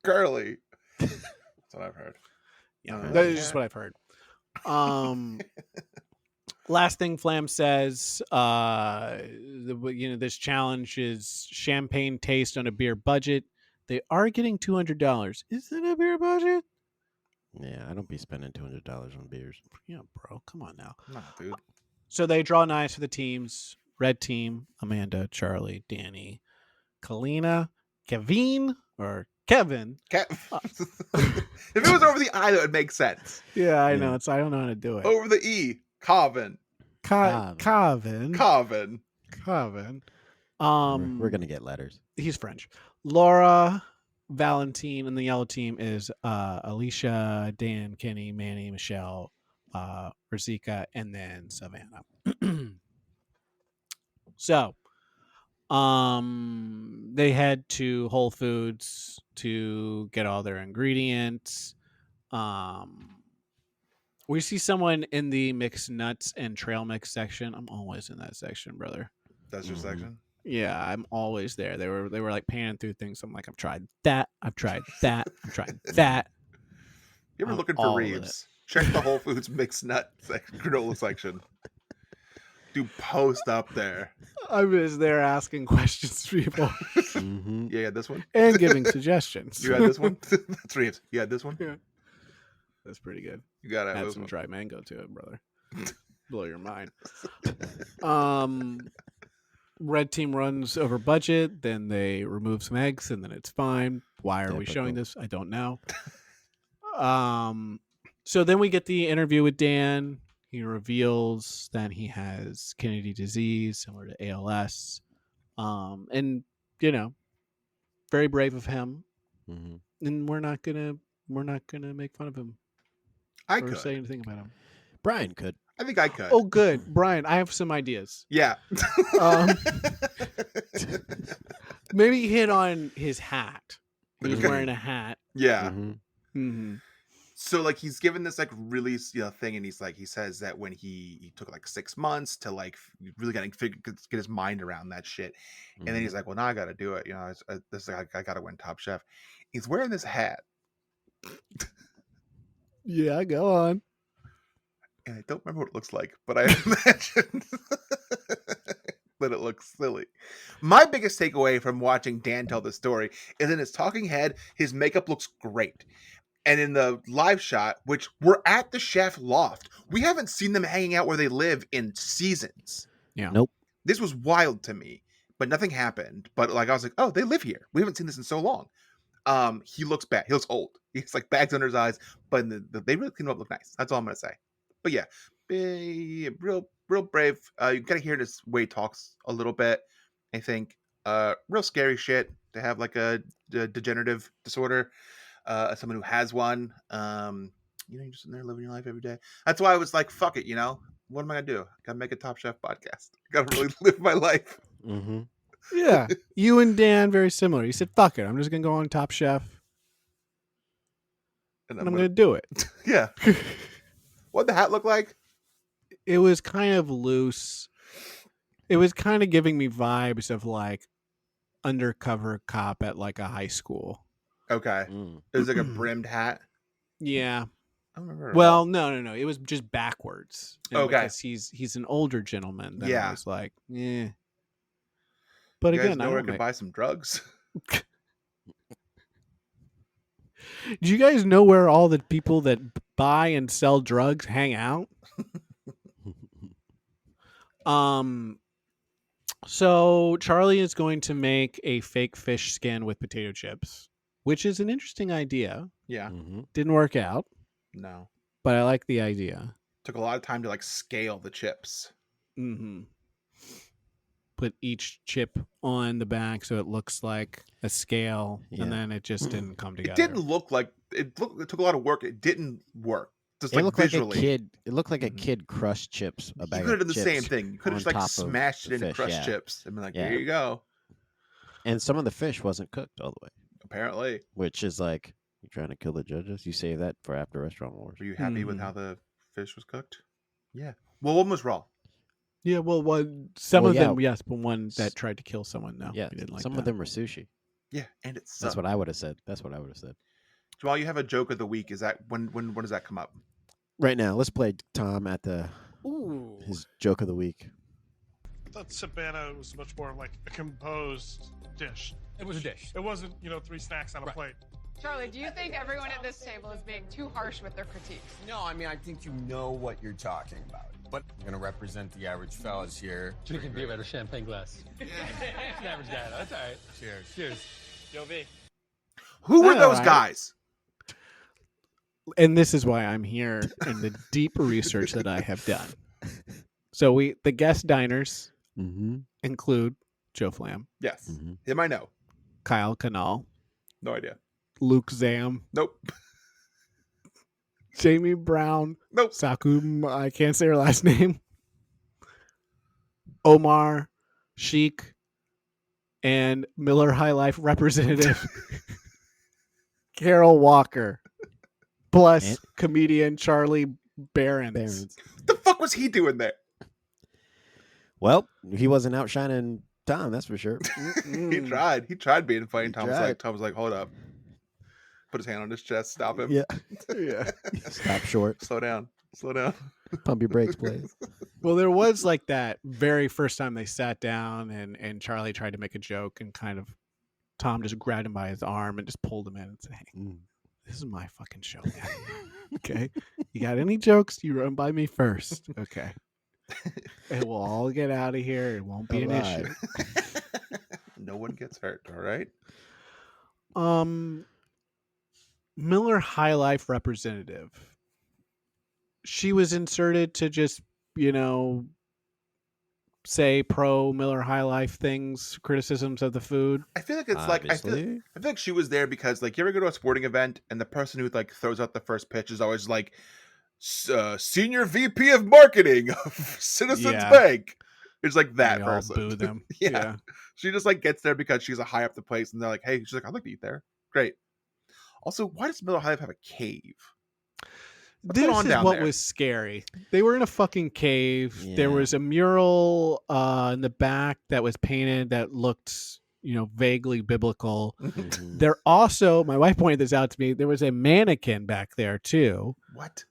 Girly. That's what I've heard. Yeah, Oh, that is just what I've heard. Last thing Flam says, this challenge is champagne taste on a beer budget. They are getting $200. Is that a beer budget? Yeah, I don't be spending $200 on beers. Yeah, bro, come on now. Nah, dude. So they draw knives for the teams. Red team, Amanda, Charlie, Danny, Kalina, Kevin, or Kevin. If it was over the I, that would make sense. Yeah, I know. I don't know how to do it. Over the E, Carvin. Kevin. Carvin. Kevin. We're going to get letters. He's French. Laura, Valentine, and the yellow team is Alicia, Dan, Kenny, Manny, Michelle, Rosika, and then Savannah. So, they head to Whole Foods to get all their ingredients. We see someone in the mixed nuts and trail mix section. I'm always in that section, brother. That's your section? Yeah, I'm always there. They were like panning through things. I'm like, I've tried that. I've tried that. I've tried that. You ever I'm looking all for of Reeves? Check the Whole Foods mixed nut granola section. Do post up there. I'm just there asking questions to people Yeah, this one. and giving suggestions. You had this one? That's Reeves. You had this one? Yeah. That's pretty good. You got to Add this some one. dry mango to it, brother. Blow your mind. Red team runs over budget, then they remove some eggs, and then it's fine. Why are we showing this? I don't know. So then we get the interview with Dan. He reveals that he has Kennedy disease, similar to ALS. And very brave of him. And we're not gonna make fun of him I or could. say anything about him. Brian could. I think I could. Oh, good, Brian. I have some ideas. Yeah. Um, Maybe hit on his hat. He was Okay. wearing a hat. Yeah. Mm-hmm. Mm-hmm. So like he's given this like really thing, and he says that when he took like 6 months to like really get his mind around that shit, and then he's like, well, now I got to do it. I got to win Top Chef. He's wearing this hat, Yeah, go on. and I don't remember what it looks like, but I imagine that it looks silly. My biggest takeaway from watching Dan tell the story is in his talking head, his makeup looks great. And in the live shot, which we're at the chef loft, we haven't seen them hanging out where they live in seasons. Yeah. Nope. This was wild to me, but nothing happened. But like I was like, oh, they live here. We haven't seen this in so long. He looks bad. He looks old. He's like bags under his eyes, but they really clean him up, look nice. That's all I'm gonna say. But yeah, real brave. You gotta hear this way he talks a little bit. I think real scary shit to have like a degenerative disorder. As someone who has one, you're just sitting there living your life every day. That's why I was like, fuck it, what am I gonna do? Gotta make a Top Chef podcast. Gotta really live my life. Mm-hmm. Yeah. You and Dan, very similar. You said, fuck it. I'm just going to go on Top Chef And and I'm going to do it. Yeah. What'd the hat look like? It was kind of loose. It was kind of giving me vibes of like undercover cop at like a high school. Okay. Mm. It was like a brimmed hat. Yeah. I don't remember. Well, no. It was just backwards. And Okay. Because he's an older gentleman. Then Yeah. I was like, eh. But you guys again, know I where I don't could make... buy some drugs. Do you guys know where all the people that buy and sell drugs hang out? So Charlie is going to make a fake fish skin with potato chips, which is an interesting idea. Yeah. Mm-hmm. Didn't work out, No. but I like the idea. Took a lot of time to like scale the chips. Mm-hmm. Put each chip on the back so it looks like a scale, Yeah. and then it just didn't come It together. didn't look like it took a lot of work. It didn't work. Just It like looked visually. like a kid. It looked like a Mhm. kid crushed chips. A You bag could have of done the chips same thing. You could have on just like top of smashed it the into fish, crushed yeah. chips and been like, Yeah. here you go. And some of the fish wasn't cooked all the way, Apparently. which is like you trying to kill the judges. You save that for after Restaurant Wars. Were you happy with Mhm. how the fish was cooked? Yeah. Well, one was raw. Yeah, well, some Well, of them, yeah. yes, but one that tried to kill someone, no. Yeah, we didn't like some that. of them were sushi. Yeah, and it sucked. That's what I would have said. That's what I would have said. Jamal, you have a joke of the week. Is that when does that come up? Right now, let's play Tom at his joke of the week. I thought Savannah was much more like a composed dish. It was a dish. It wasn't, 3 snacks on a plate. Charlie, do you think everyone at this table is being too harsh with their critiques? No, I mean, I think you know what you're talking about. But I'm going to represent the average fellas here. Drinking beer out of champagne glass. An average guy, though. That's all right. Cheers. Cheers. Yo, V. Who were All those right. guys? And this is why I'm here and the deep research that I have done. So the guest diners Mm-hmm. include Joe Flam, Yes. Mm-hmm. Him I know. Kyle Kanal, No idea. Luke Zam, Nope. Jamie Brown, Nope. Sakum, I can't say her last name, Omar, Sheik, and Miller High Life representative Carol Walker, plus And- comedian Charlie Barons. Barons. What the fuck was he doing there? Well, he wasn't outshining Tom, that's for sure. He tried. He tried being funny. He Tom was like, hold up. Put his hand on his chest. Stop him. Yeah. Yeah. Stop short. Slow down. Slow down. Pump your brakes, please. Well, there was like that very first time they sat down and Charlie tried to make a joke and kind of Tom just grabbed him by his arm and just pulled him in and said, hey, Mm. this is my fucking show, man. Okay? You got any jokes? You run by me first. Okay. And we'll all get out of here. It won't be an issue. Alive. No one gets hurt. All right. Miller High Life representative. She was inserted to just, say pro Miller High Life things, criticisms of the food. I feel like it's like I feel like she was there because like you ever go to a sporting event and the person who like throws out the first pitch is always like senior VP of marketing of Citizens Bank. It's like that They person. all boo them. Yeah. She just like gets there because she's a high up the place, and they're like, "Hey," she's like, "I'd like to eat there." Great. Also, why does Miller High Life have a cave? What's going This on is down what there? was scary. They were in a fucking cave. Yeah. There was a mural in the back that was painted that looked, vaguely biblical. Mhm. There also, my wife pointed this out to me, there was a mannequin back there too What?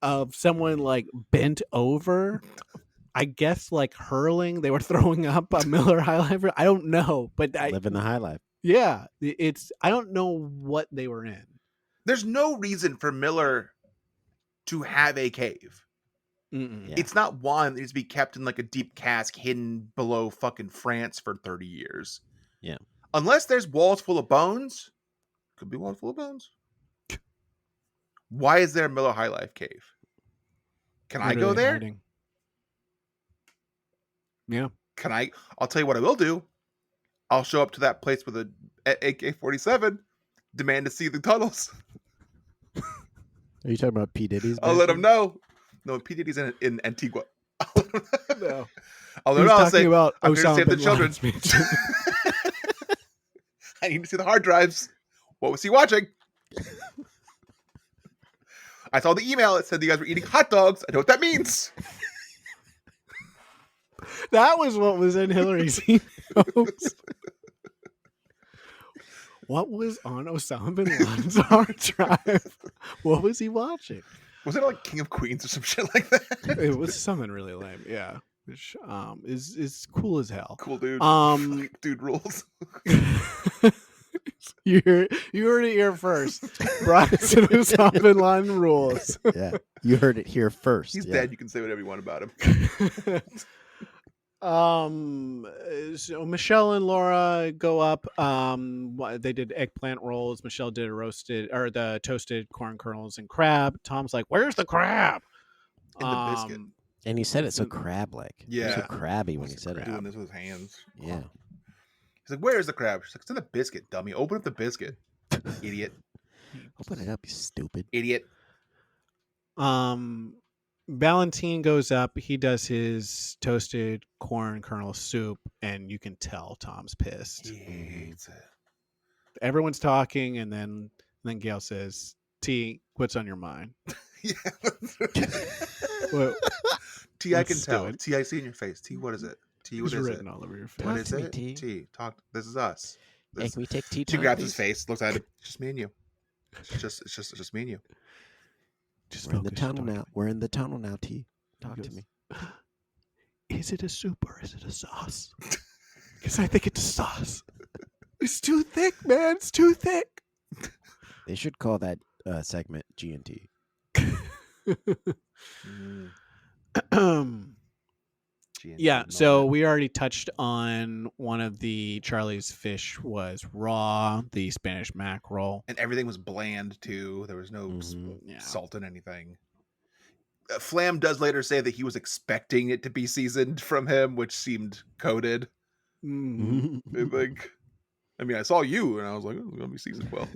of someone like bent over. I guess like hurling. They were throwing up a Miller High Life. I don't know, but Living the high life. yeah, I don't know what they were in. There's no reason for Miller to have a cave. Mm-mm. Yeah. It's not one that needs to be kept in like a deep cask hidden below fucking France for 30 years. Yeah. Unless there's walls full of bones. Could be walls full of bones. Why is there a Miller High Life cave? Can I go Literally there? hiding. Yeah. Can I? I'll tell you what I will do. I'll show up to that place with a AK-47, demand to see the tunnels. Are you talking about P. Diddy's? I'll let basement? them know. No, P. Diddy's in Antigua. No. I'll He was I'll talking say, about I'm here to Osama save the bin children. Laden's mansion. I need to see the hard drives. What was he watching? I saw the email. It said you guys were eating hot dogs. I know what that means. That was what was in Hillary's emails. What was on Osama bin Laden's hard drive? What was he watching? Was it like King of Queens or some shit like that? It was something really lame. Yeah, which is cool as hell. Cool dude. Dude rules. You heard it here first. Bryson Osama bin Laden rules. Yeah, you heard it here first. He's yeah. dead. You can say whatever you want about him. So Michelle and Laura go up. They did eggplant rolls. Michelle did the toasted corn kernels and crab. Tom's like, "Where's the crab?" And the biscuit. And he said it so crab-like. Yeah. So crabby when he said it. Doing this with his hands. Yeah. He's like, "Where's the crab?" She's like, "It's in the biscuit, dummy. Open up the biscuit, idiot, Open it up, you stupid. idiot." Valentine goes up. He does his toasted corn kernel soup, and you can tell Tom's pissed. He hates it. Everyone's talking, and then Gail says, "T, what's on your mind?" Yeah. What- T, I Let's can do tell. it. T, I see in your face. T, what is it? T, what It's is written it? all over your What Talk face. is to me, it? T. T, talk. This is us. Hey, This, can we take tea she time, grabs his please? face, looks at it. It's just me and you. It's just me and you. Just We're in the focus, tunnel talk now. to me. We're in the tunnel now, T. Talk to goes, me. Is it a soup or is it a sauce? Because I think it's a sauce. It's too thick, man. It's too thick. They should call that segment G&T. Yeah, so we already touched on one of the Charlie's fish was raw, the Spanish mackerel. And everything was bland too. There was no Yeah. salt in anything. Flam does later say that he was expecting it to be seasoned from him, which seemed coded. Mm. I mean, I saw you, and I was like, "Oh, it's gonna be seasoned well."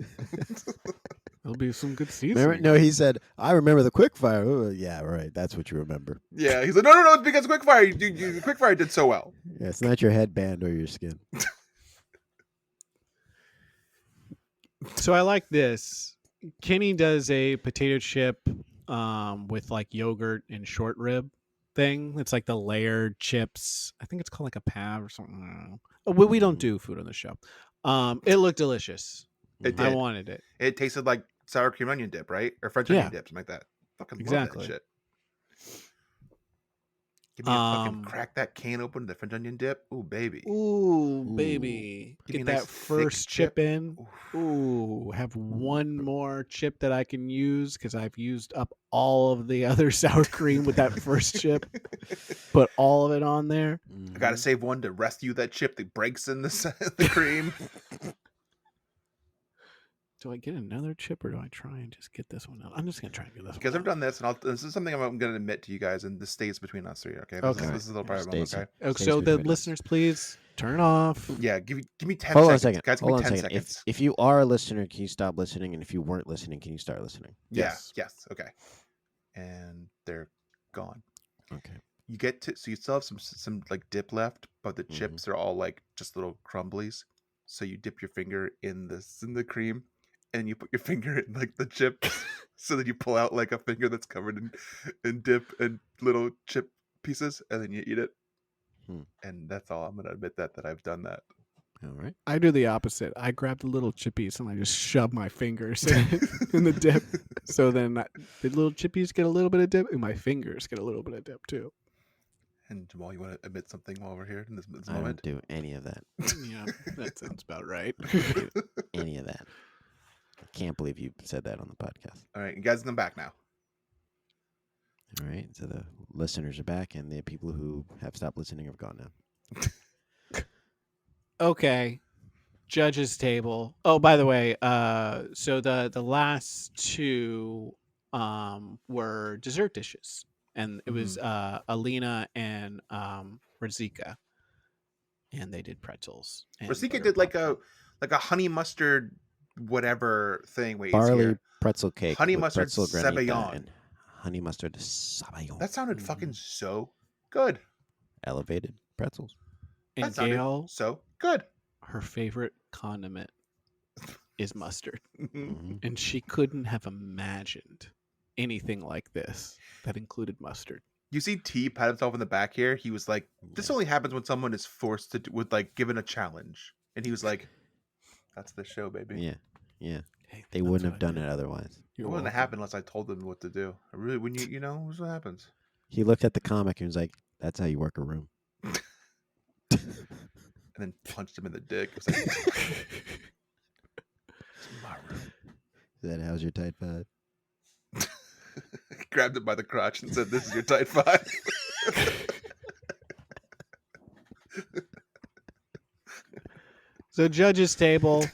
There'll be some good seasoning. Remember? No, he said, I remember the quickfire. Oh, yeah, right. That's what you remember. Yeah, he's like, no, it's because Quickfire. Quickfire did so well. Yeah, it's not your headband or your skin. So I like this. Kenny does a potato chip with like yogurt and short rib thing. It's like the layered chips. I think it's called like a pav or something. I don't know. We don't do food on the show. It looked delicious. It I did. wanted it. It tasted like sour cream onion dip, right? Or French Yeah. onion dip, something like that. Fucking Exactly. love that shit. Give me a fucking crack that can open, the French onion dip. Ooh, baby. Ooh, baby. Give me Get a nice that first thick chip chip. in. Ooh, have one more chip that I can use because I've used up all of the other sour cream with that first chip. Put all of it on there. I gotta save one to rescue that chip that breaks in the cream. Do I get another chip or do I try and just get this one out? I'm just gonna try and get this Because one. I've done this, and this is something I'm going to admit to you guys, and this stays between us three. Okay. Okay. This is a little private Stays- moment. Okay. Oh, stays so the between us. listeners, please turn off. Yeah. Give me 10 Hold on a seconds, second. guys. Give Hold me on a 10 second. seconds. If you are a listener, can you stop listening? And if you weren't listening, can you start listening? Yes. Okay. and they're gone. Okay. You get to, so you still have some like dip left, but the chips are all like just little crumblies. So you dip your finger in the cream, and you put your finger in like the chip, so that you pull out like a finger that's covered in dip and little chip pieces, and then you eat it. And that's all. I'm gonna admit that I've done that. All right. I do the opposite. I grab the little chippies and I just shove my fingers in the dip. So then the little chippies get a little bit of dip, and my fingers get a little bit of dip too. And Jamal, you want to admit something while we're here in this I moment? don't do any of that. Yeah, that sounds about right. Do any of that. I can't believe you said that on the podcast. All right, you guys come back now. All right. So the listeners are back, and the people who have stopped listening have gone now. Okay. Judges table. Oh, by the way, so the last two were dessert dishes, and it was Alina and Razika, and they did pretzels. Rasika did like a honey mustard whatever thing. Wait, Barley pretzel cake, honey with mustard pretzel granita sabayon. and honey mustard sabayon. That sounded fucking so good. Elevated pretzels. And That sounded Gail, so good. her favorite condiment is mustard, Mhm. and she couldn't have imagined anything like this that included mustard. You see T pat himself in the back here. He was like, this only happens when someone is forced to with like given a challenge. And he was like, that's the show, baby. Yeah. Yeah. Hey, They that's wouldn't what have I done did. it otherwise. It You're wouldn't welcome. happen unless I told them what to do. I really, when you know, this is what happens. He looked at the comic and was like, that's how you work a room. And then punched him in the dick. It was like, it's my room. Is that how's your tight five? Grabbed him by the crotch and said, this is your tight five. So judges table,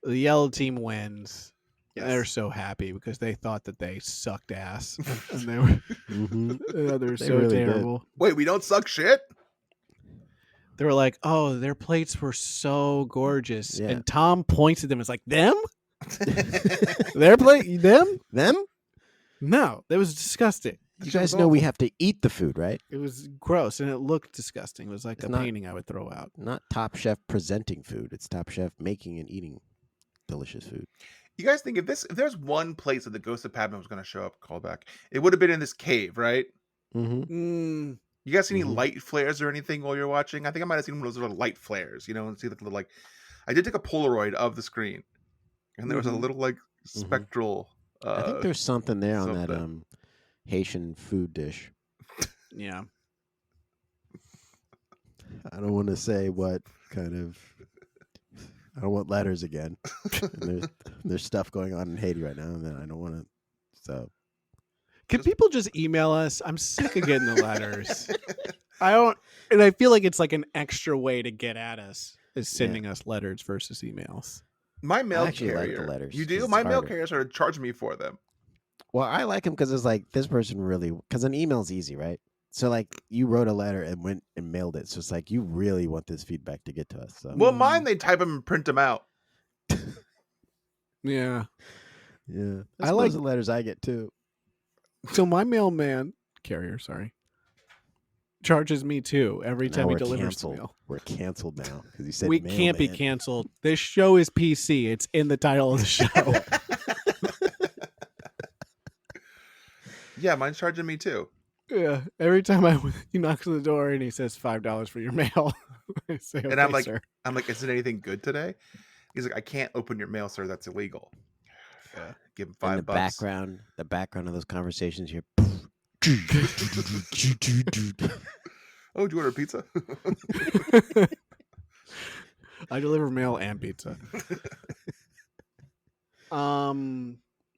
the yellow team wins. Yes. They're so happy because they thought that they sucked ass, and they were they were They so really did. terrible. Wait, we don't suck shit? They were like, "Oh, their plates were so gorgeous," Yeah. and Tom points at them. It's like them, their plate, them. Them? No, that was disgusting. You guys know we have to eat the food, right? It was gross and it looked disgusting. It was like It's a not- painting I would throw out. Not Top Chef presenting food. It's Top Chef making and eating delicious food. You guys think if there's one place that the ghost of Padma was going to show up, callback, it would have been in this cave, right? Mm-hmm. You guys see any light flares or anything while you're watching? I think I might have seen one of those little light flares, and see like little like. I did take a Polaroid of the screen, and there was a little like spectral. I think there's something there on that something. Haitian food dish. Yeah. I don't want to say what kind of. I don't want letters again. And there's stuff going on in Haiti right now, and then I don't want to. So Can people just email us? I'm sick of getting the letters. I feel like it's like an extra way to get at us is sending us letters versus emails. My mail actually like the carrier. letters, You 'cause do? it's My mail harder. carrier started charging me for them. Well, I like him because it's like this person really because an email's easy, right? So like you wrote a letter and went and mailed it, so it's like you really want this feedback to get to us. So Well, mine they type them and print them out. Yeah. yeah, I I like- like the letters I get too. So my mailman carrier, charges me too every Now time he we're delivers the canceled. mail. We're canceled now because you said We can't be mailman. canceled. This show is PC. It's in the title of the show. Yeah, mine's charging me too. Yeah. Every time he knocks on the door and he says $5 for your mail, I say, okay, And I'm like, sir. is it anything good today? He's like, I can't open your mail, sir. That's illegal. Give him In the $5. the background of those conversations here. Oh, do you order a pizza? I deliver mail and pizza.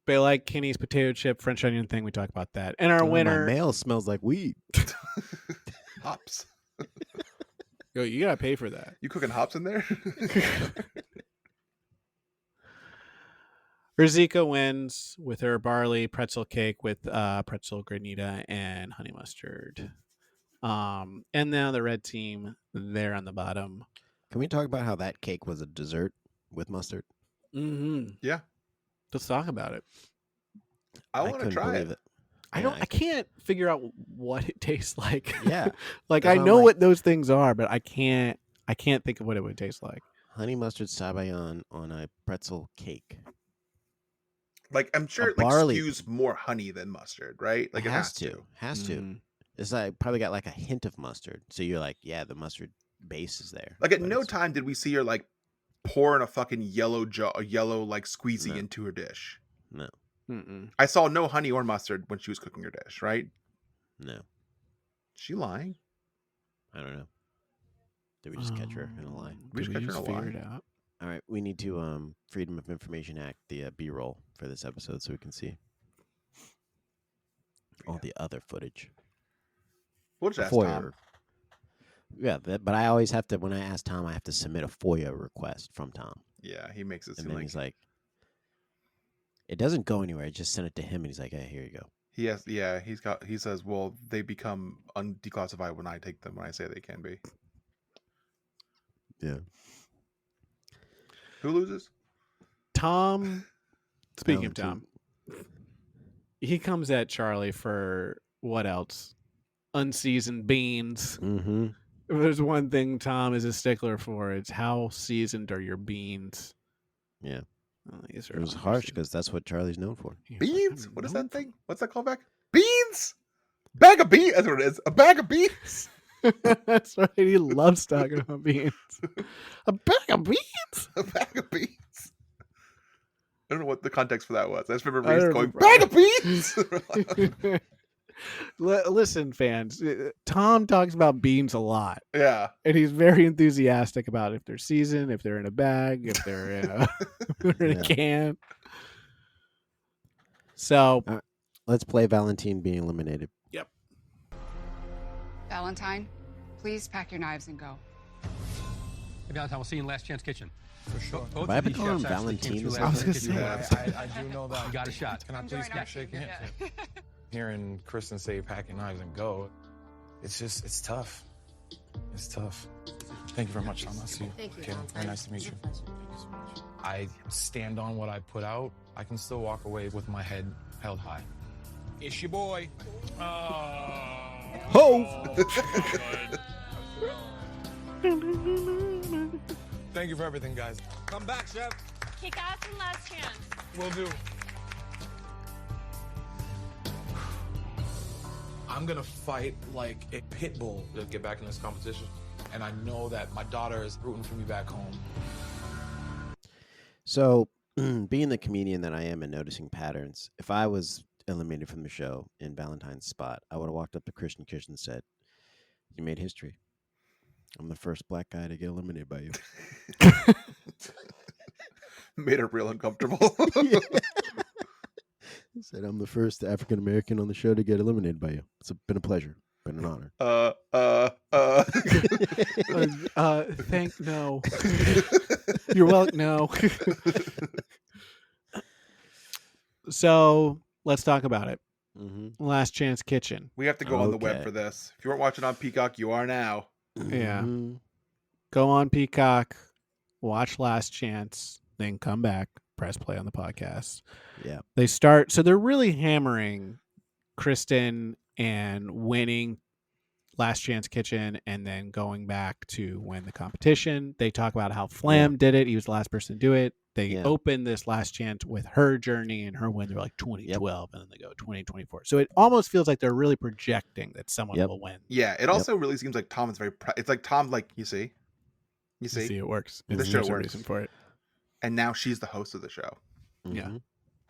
They like Kenny's potato chip French onion thing. We talked about that. And our Oh, winner. My mail smells like weed. Hops. Yo, you gotta pay for that. You cooking hops in there? Razika wins with her barley pretzel cake with pretzel granita and honey mustard. And now the red team, they're on the bottom. Can we talk about how that cake was a dessert with mustard? Mm-hmm. Yeah. Let's talk about it. I want to couldn't try believe it. I can't figure out what it tastes like. Yeah. Like That's I why know I'm what those things are, but I can't think of what it would taste like. honey mustard sabayon on a pretzel cake. Like I'm sure it barley- skews more honey than mustard, right? Like it has to. Has to. Mhm. It's like probably got like a hint of mustard. So you're like, yeah, the mustard base is there. Like at but no it's- time did we see her like pouring a fucking yellow like squeezy No. into her dish. No. Mm-mm. I saw no honey or mustard when she was cooking her dish, right? No. She lying? I don't know. Did we just catch her in a lie? We just Did catch her in a figure lie. it out? All right, we need to Freedom of Information Act the B-roll for this episode so we can see all the other footage. We'll just ask FOIA. Tom. Yeah, but I always have to, when I ask Tom, I have to submit a FOIA request from Tom. Yeah, he makes it And seem then like he's like, it doesn't go anywhere. I just sent it to him and he's like, hey, here you go. he has. Yeah, he says, well, they become undeclassified when I take them when I say they can be. Yeah. Who loses? Tom. Speaking of Valentine. Tom, he comes at Charlie for what else? Unseasoned beans. Mm-hmm. If there's one thing Tom is a stickler for, it's how seasoned are your beans. Yeah. Well, these are It was all harsh seasoned. because that's what Charlie's known for. He was like, Beans? "I'm What is known that for-" thing? What's that called back? Beans? Bag of beans. That's what it is. A bag of beans. That's right. He loves talking about beans. A bag of beans. A bag of beans. I don't know what the context for that was. I just remember I Reese don't going, remember. bag of beans. Listen, fans. Tom talks about beans a lot, Yeah. and he's very enthusiastic about if they're seasoned, if they're in a bag, if they're in a, if they're in a can. So Let's play Valentine being eliminated. Valentine, please pack your knives and go. Hey, Valentine, we'll see you in Last Chance Kitchen. For sure. Both Have I of been these calling chefs actually Valentine came through this I was Last gonna Chance say, Kitchen. I do know that. You got a shot. Can I I'm please joining shake hands? Yeah. Hearing Kristen say pack your knives and go, it's tough. It's tough. Thank you very much, Tom. I'll see you. Thank you. Okay, very nice to meet you. Thank you so much. I stand on what I put out. I can still walk away with my head held high. It's your boy. Thank you for everything, guys. Come back, chef. Kick ass and Last Chance. Will do. I'm gonna fight like a pit bull to get back in this competition. And I know that my daughter is rooting for me back home. So, being the comedian that I am and noticing patterns, if I was eliminated from the show in Valentine's spot, I would have walked up to Christian Kish and said, you made history. I'm the first black guy to get eliminated by you. Made her real uncomfortable. Yeah. He said, I'm the first African American on the show to get eliminated by you. It's been a pleasure. Been an honor. Thank no. You're welcome. No. So let's talk about it. Mm-hmm. Last Chance Kitchen. We have to go on the web Okay. for this. If you weren't watching on Peacock, you are now. Yeah. Mm-hmm. Go on Peacock, watch Last Chance, then come back, press play on the podcast. Yeah. They start, so they're really hammering Kristen and winning Last Chance Kitchen and then going back to win the competition. They talk about how Flam did it. He was the last person to do it. They open this Last Chance with her journey and her win. They're like 2012, and then they go 2024. So it almost feels like they're really projecting that someone will win. Yeah, it also really seems like Tom is very. It's like Tom, like you see, You see, it works. The show There's a works. reason for it. And now she's the host of the show. Yeah. And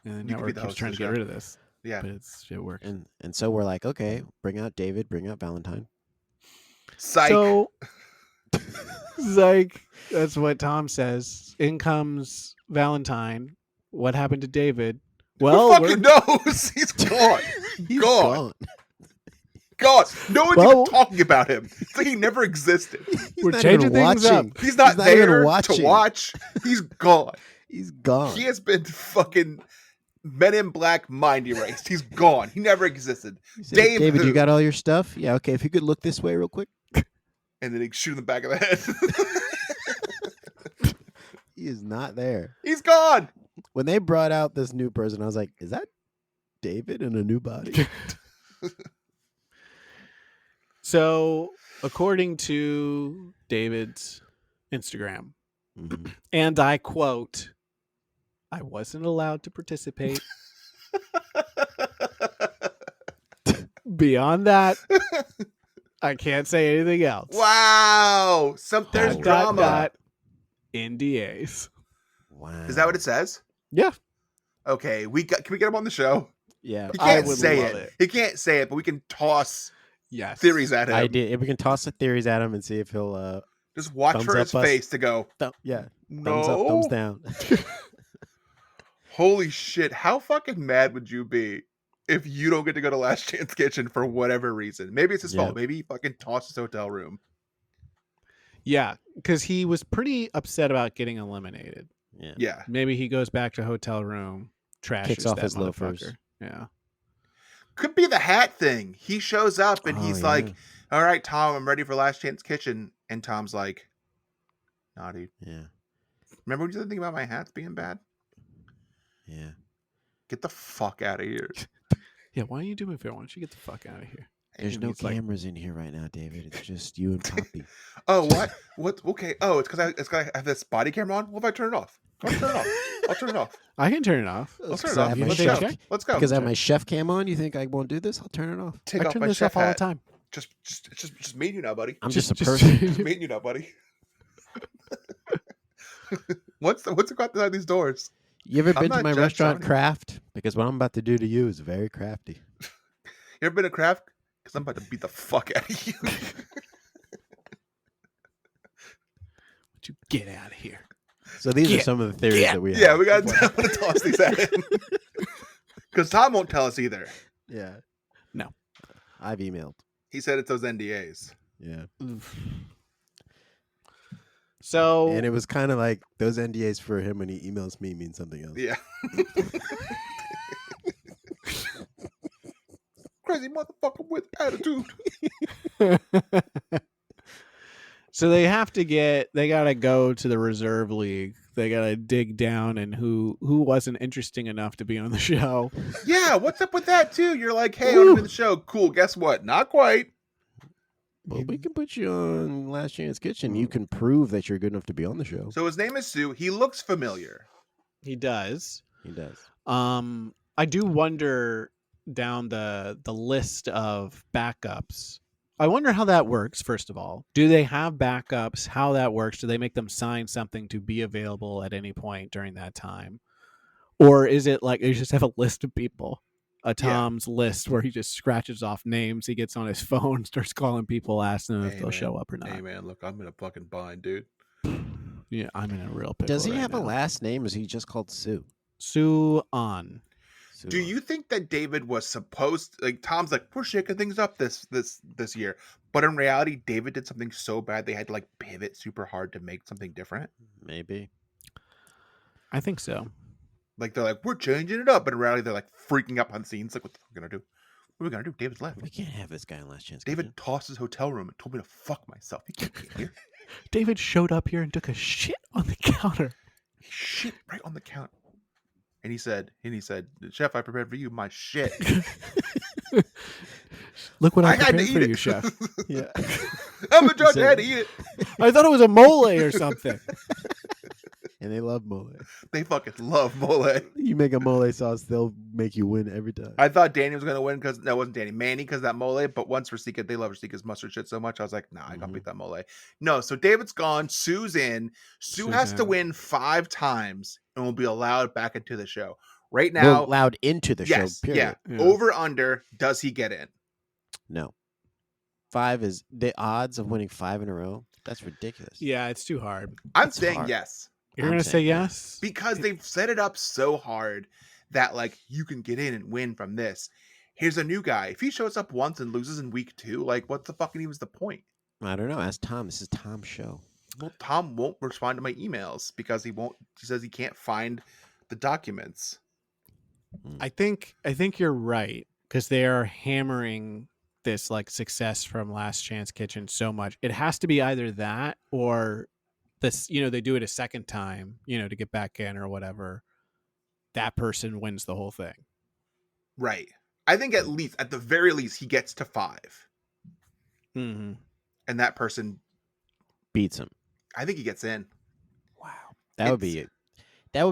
the You could be network the keeps host trying of to the get show. rid of this. Yeah. But it works. And so we're like, okay, bring out David, bring out Valentine. Psych. So, Psych. That's what Tom says. In comes Valentine. What happened to David? Well, Who fucking knows? He's gone. He's gone. God, no one's even talking about him. It's like he never existed. We're changing things up. He's not He's not even there to watching. watch. He's gone. He's gone. He has been fucking Men in Black mind erased. He's gone. He never existed. He said, Dave, David, who? you got all your stuff? Yeah, okay. If you could look this way real quick. And then he shoot in the back of the head. He is not there. He's gone. When they brought out this new person, I was like, is that David in a new body. So, according to David's Instagram, Mhm. and I quote, I wasn't allowed to participate. Beyond that, I can't say anything else. Wow. There's drama. NDAs. Wow. Is that what it says? Yeah. Okay, can we get him on the show? Yeah. He I can't would say love it. it. He can't say it, but we can toss Yes. theories at him. I did. If we can toss the theories at him and see if he'll Just watch thumbs for his up us. face to go, yeah. no. Thumbs up, thumbs down. Holy shit. How fucking mad would you be if you don't get to go to Last Chance Kitchen for whatever reason? Maybe it's his fault. Maybe he fucking tossed his hotel room. Yeah, because he was pretty upset about getting eliminated. Yeah. Maybe he goes back to hotel room, trashes Kicks off that his motherfucker. loafers. Yeah. Could be the hat thing. He shows up and he's like, all right, Tom, I'm ready for Last Chance Kitchen. And Tom's like, nah, dude. Yeah. Remember when you said the thing about my hats being bad? Yeah. Get the fuck out of here. Yeah, why are you doing me a favor? Why don't you get the fuck out of here? There's And no he's like, cameras in here right now, David. It's just you and Poppy. oh, what? What? Okay. Oh, it's because I have this body camera on? What if I turn it off? I'll turn it off. I'll turn it off. I can turn it off. I'll turn Because it I off. have my Let's chef. go. Let's go. Because I have my chef cam on. You think I won't do this? I'll turn it off. Take I off turn my this chef off all the hat. time. Just me and you now, buddy. I'm just a person. Just me and you now, buddy. What's got behind these doors? You ever I'm been to not my Judge restaurant Johnny. Craft? Because what I'm about to do to you is very crafty. You ever been to Kraft? Because I'm about to beat the fuck out of you. Would you get out of here? So these are some of the theories that we have. Yeah, we got to toss these at him. Because Tom won't tell us either. Yeah. No. I've emailed. He said it's those NDAs. Yeah. So And it was kind of like those NDAs for him when he emails me mean something else. Yeah. Crazy motherfucker with attitude. So they gotta go to the reserve league. They gotta dig down and who wasn't interesting enough to be on the show. Yeah, what's up with that too? You're like, hey, I want to be on the show. Cool. Guess what? Not quite. Well, we can put you on Last Chance Kitchen. You can prove that you're good enough to be on the show. So his name is Sue. He looks familiar. He does. He does. I do wonder down the list of backups. I wonder how that works, first of all. Do they have backups? How that works? Do they make them sign something to be available at any point during that time? Or is it like they just have a list of people? Tom's list where he just scratches off names. He gets on his phone, starts calling people, asking them if they'll show up or not. Hey, man, look, I'm in a fucking bind, dude. Yeah, I'm in a real pickle. Does he right have now. a last name or is he just called Sue? Sue on. Do you think that David was supposed like Tom's like we're shaking things up this year, but in reality David did something so bad they had to like pivot super hard to make something different? Maybe. I think so. Like they're like we're changing it up, but in reality they're like freaking up on scenes. Like what the fuck are we gonna do? What are we gonna do? David's left. We can't have this guy in Last Chance David Kitchen. tossed his hotel room and told me to fuck myself. He can't get here. David showed up here and took a shit on the counter. He shit right on the counter. And he said, Chef, I prepared for you my shit. Look what I had to prepared eat for it. you, chef. Yeah. I'm the judge. I had to eat it. I thought it was a mole or something. And they love mole. They fucking love mole. You make a mole sauce, they'll make you win every time. I thought Danny was gonna win because that wasn't Danny, Manny, because that mole. But once Rasika, they love Rasika's mustard shit so much, I was like, nah, I can't beat that mole. No, so David's gone. Sue's in. Sue Sue's has to in. win 5 times and will be allowed back into the show. Right now, Well, allowed into the yes, show, period. Yeah. Over under. Does he get in? No. 5 is the odds of winning 5 in a row. That's ridiculous. Yeah, it's too hard. I'm That's saying hard. yes. You're I'm going to say saying yes? Because they've set it up so hard that like you can get in and win from this. Here's a new guy. If he shows up once and loses in week 2, like what the fucking even is the point? I don't know. Ask Tom. This is Tom's show. Well, Tom won't respond to my emails because he says he can't find the documents. I think you're right because they are hammering this like success from Last Chance Kitchen so much. It has to be either that or this, they do it a second time, to get back in or whatever. That person wins the whole thing. Right. I think at the very least, he gets to 5. Mm-hmm. And that person beats him. I think he gets in. Wow. That would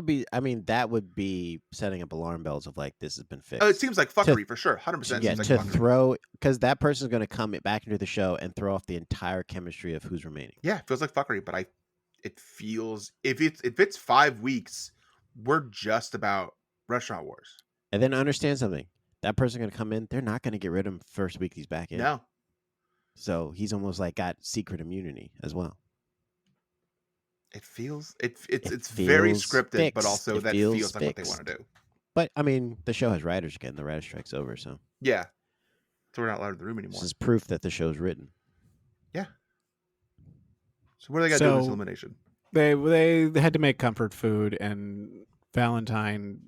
be I mean, that would be setting up alarm bells of like, this has been fixed. Oh, it seems like fuckery for sure. 100% Yeah, seems like to fuckery. throw, because that person's going to come back into the show and throw off the entire chemistry of who's remaining. Yeah, it feels like fuckery, but it feels if it's 5 weeks, we're just about Restaurant Wars. And then understand something. That person going to come in, they're not going to get rid of him first week he's back in. No. So he's almost like got secret immunity as well. It feels it's very scripted, fixed. but also it that feels like what they want to do. But I mean, the show has writers again. The writer strike's over, so yeah, so we're not allowed in the room anymore. This is proof that the show's written. Yeah. So what do they got to do in this elimination? They had to make comfort food, and Valentine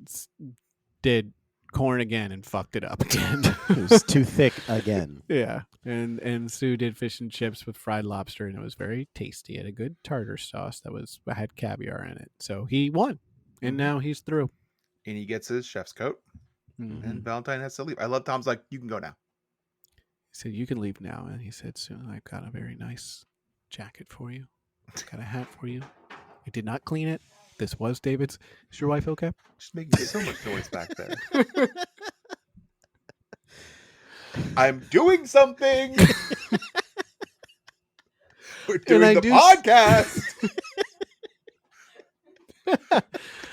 did corn again and fucked it up again. It was too thick again. Yeah, and Sue did fish and chips with fried lobster, and it was very tasty. It had a good tartar sauce that had caviar in it. So he won, and now he's through. And he gets his chef's coat, and Valentine has to leave. I love Tom's like, you can go now. He said, you can leave now. And he said, soon I've got a very nice jacket for you. I've got a hat for you. I did not clean it. This was David's. Is your wife okay? She's making so much noise back there. I'm doing something. We're doing the podcast.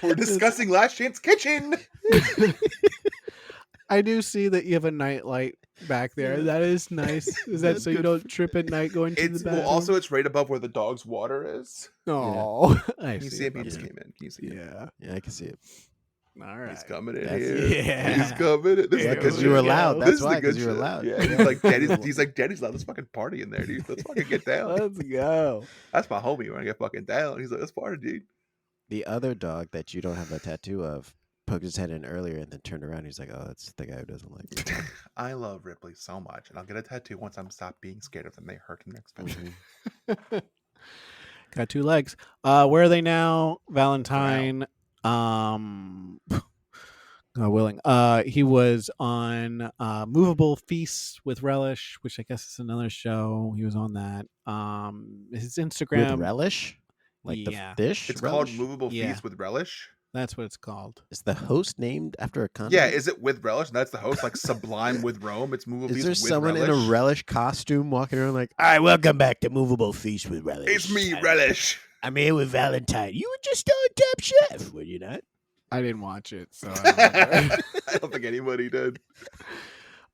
We're discussing Last Chance Kitchen. I do see that you have a night light back there. That is nice. Is that so you don't trip at night going to the bathroom? Well, also it's right above where the dog's water is. Oh, yeah. Can you see it? He just came in. Can you see it? Yeah, I can see it. All right. He's coming in here. Yeah. He's coming in. Because you were loud. That's why, because you were loud. Yeah, he's like, Daddy's loud. Let's fucking party in there, dude. Let's fucking get down. Let's go. That's my homie. We're gonna get fucking down. He's like, let's party, dude. The other dog that you don't have a tattoo of poked his head in earlier and then turned around. He's like, oh, that's the guy who doesn't like me. I love Ripley so much, and I'll get a tattoo once I'm stopped being scared of them. They hurt him next time. Got 2 legs. Where are they now? Valentine. Willing. He was on Movable Feasts with Relish, which I guess is another show. He was on that. His Instagram with Relish, like the fish. It's relish? called Movable Feast with Relish. That's what it's called. Is the host named after a condiment? Yeah, is it with Relish? And that's the host, like Sublime with Rome. It's Movable Feast with Relish. Is there someone in a Relish costume walking around like, all right, welcome back to Movable Feast with Relish. It's me, Relish. I'm here with Valentine. You were just on Top Chef, were you not? I didn't watch it, so I don't think anybody did.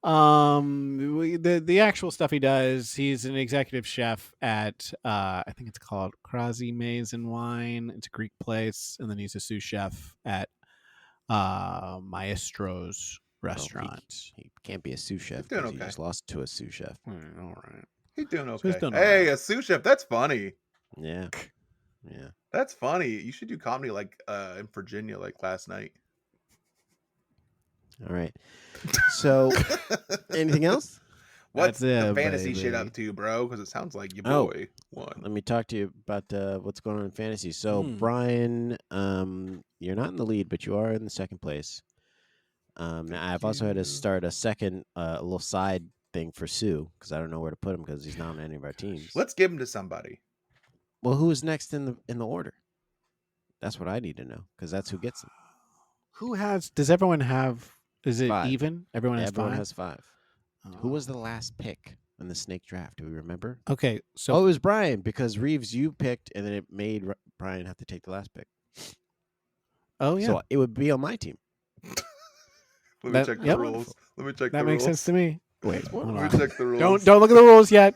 The actual stuff he does, he's an executive chef at I think it's called Krazy Maize and Wine. It's a Greek place, and then he's a sous chef at Maestro's restaurant. He can't be a sous chef He's doing because he okay. just lost to a sous chef. All right. He's doing So okay. he's doing all Hey, right. a sous chef. That's funny. Yeah. Yeah. That's funny. You should do comedy like in Virginia, like last night. All right. So, anything else? What's That's the it, fantasy shit baby. up to, bro? Because it sounds like your Oh. boy won. Let me talk to you about what's going on in fantasy. So, Hmm. Brian, you're not in the lead, but you are in the second place. Now I've also had to start a second, little side thing for Sue because I don't know where to put him because he's not on any of our teams. Let's give him to somebody. Well, who is next in the order? That's what I need to know because that's who gets them. Who has? Does everyone have? Is it 5. even? Everyone has Everyone 5. has 5. Who was the last pick in the snake draft? Do we remember? Okay, so Oh, it was Brian because Reeves you picked, and then it made Brian have to take the last pick. oh yeah, So it would be on my team. Let me That- check the yep. rules. Let me check that the makes rules. sense to me. Wait, hold Let on. me check the rules. Don't look at the rules yet.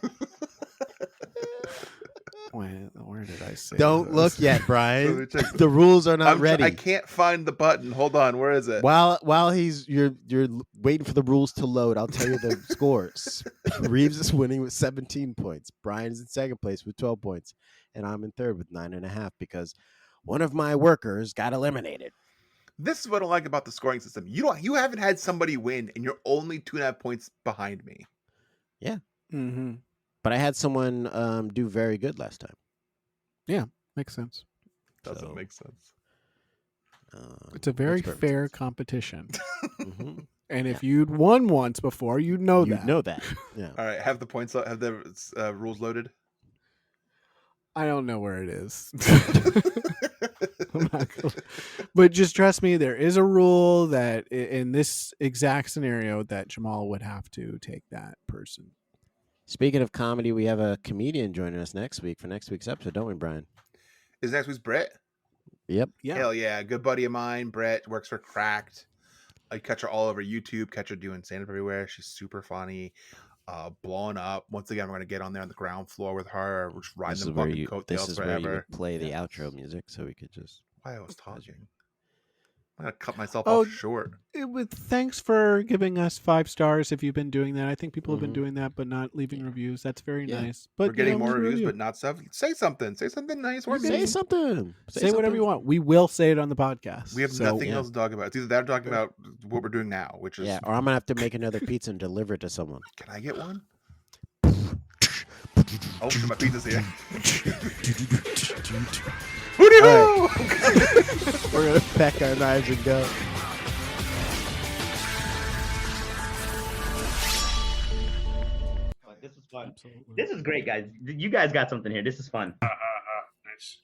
Where did I say? Don't this? look yet, Let Brian. me check The rules are not ready. I can't find the button. Hold on. Where is it? While you're waiting for the rules to load, I'll tell you the scores. Reeves is winning with 17 points. Brian is in second place with 12 points, and I'm in third with 9.5 because one of my workers got eliminated. This is what I like about the scoring system. You haven't had somebody win, and you're only 2.5 points behind me. Yeah, Mm-hmm. but I had someone do very good last time. Yeah, makes sense. Doesn't So, make sense. It's a very makes perfect fair sense. competition. Mhm. And if you'd won once before, you'd know You that. know that. Yeah. All right, have the points. Have the rules loaded. I don't know where it is. I'm not gonna, but just trust me, there is a rule that in this exact scenario that Jamal would have to take that person. Speaking of comedy, we have a comedian joining us next week for next week's episode, don't we, Brian? Is next week's Brett? Yep. Yeah. Hell yeah, good buddy of mine. Brett works for Cracked. I catch her all over YouTube. Catch her doing stand up everywhere. She's super funny. Blowing up. Once again, we're gonna get on there on the ground floor with her. We're just riding the fucking coattails This is forever. where you would play the outro music, so we could just. Why I was talking. I'm gonna cut myself Oh, off short. Thanks for giving us 5 stars if you've been doing that. I think people have been Mhm. doing that, but not leaving reviews. That's very Yeah. nice. But We're getting you know, more leave a reviews, review. but not stuff. Say something. Say something nice. Or Say mean. something. Say whatever you want. We will say it on the podcast. We have So, nothing else to talk about. It's either that or talking about what we're doing now, which is. Yeah, or I'm gonna have to make another pizza and deliver it to someone. Can I get one? Oh, my pizza's here. Hootie hoo! We're gonna pack our knives and go. This is fun. This is great, guys. You guys got something here. This is fun. Nice.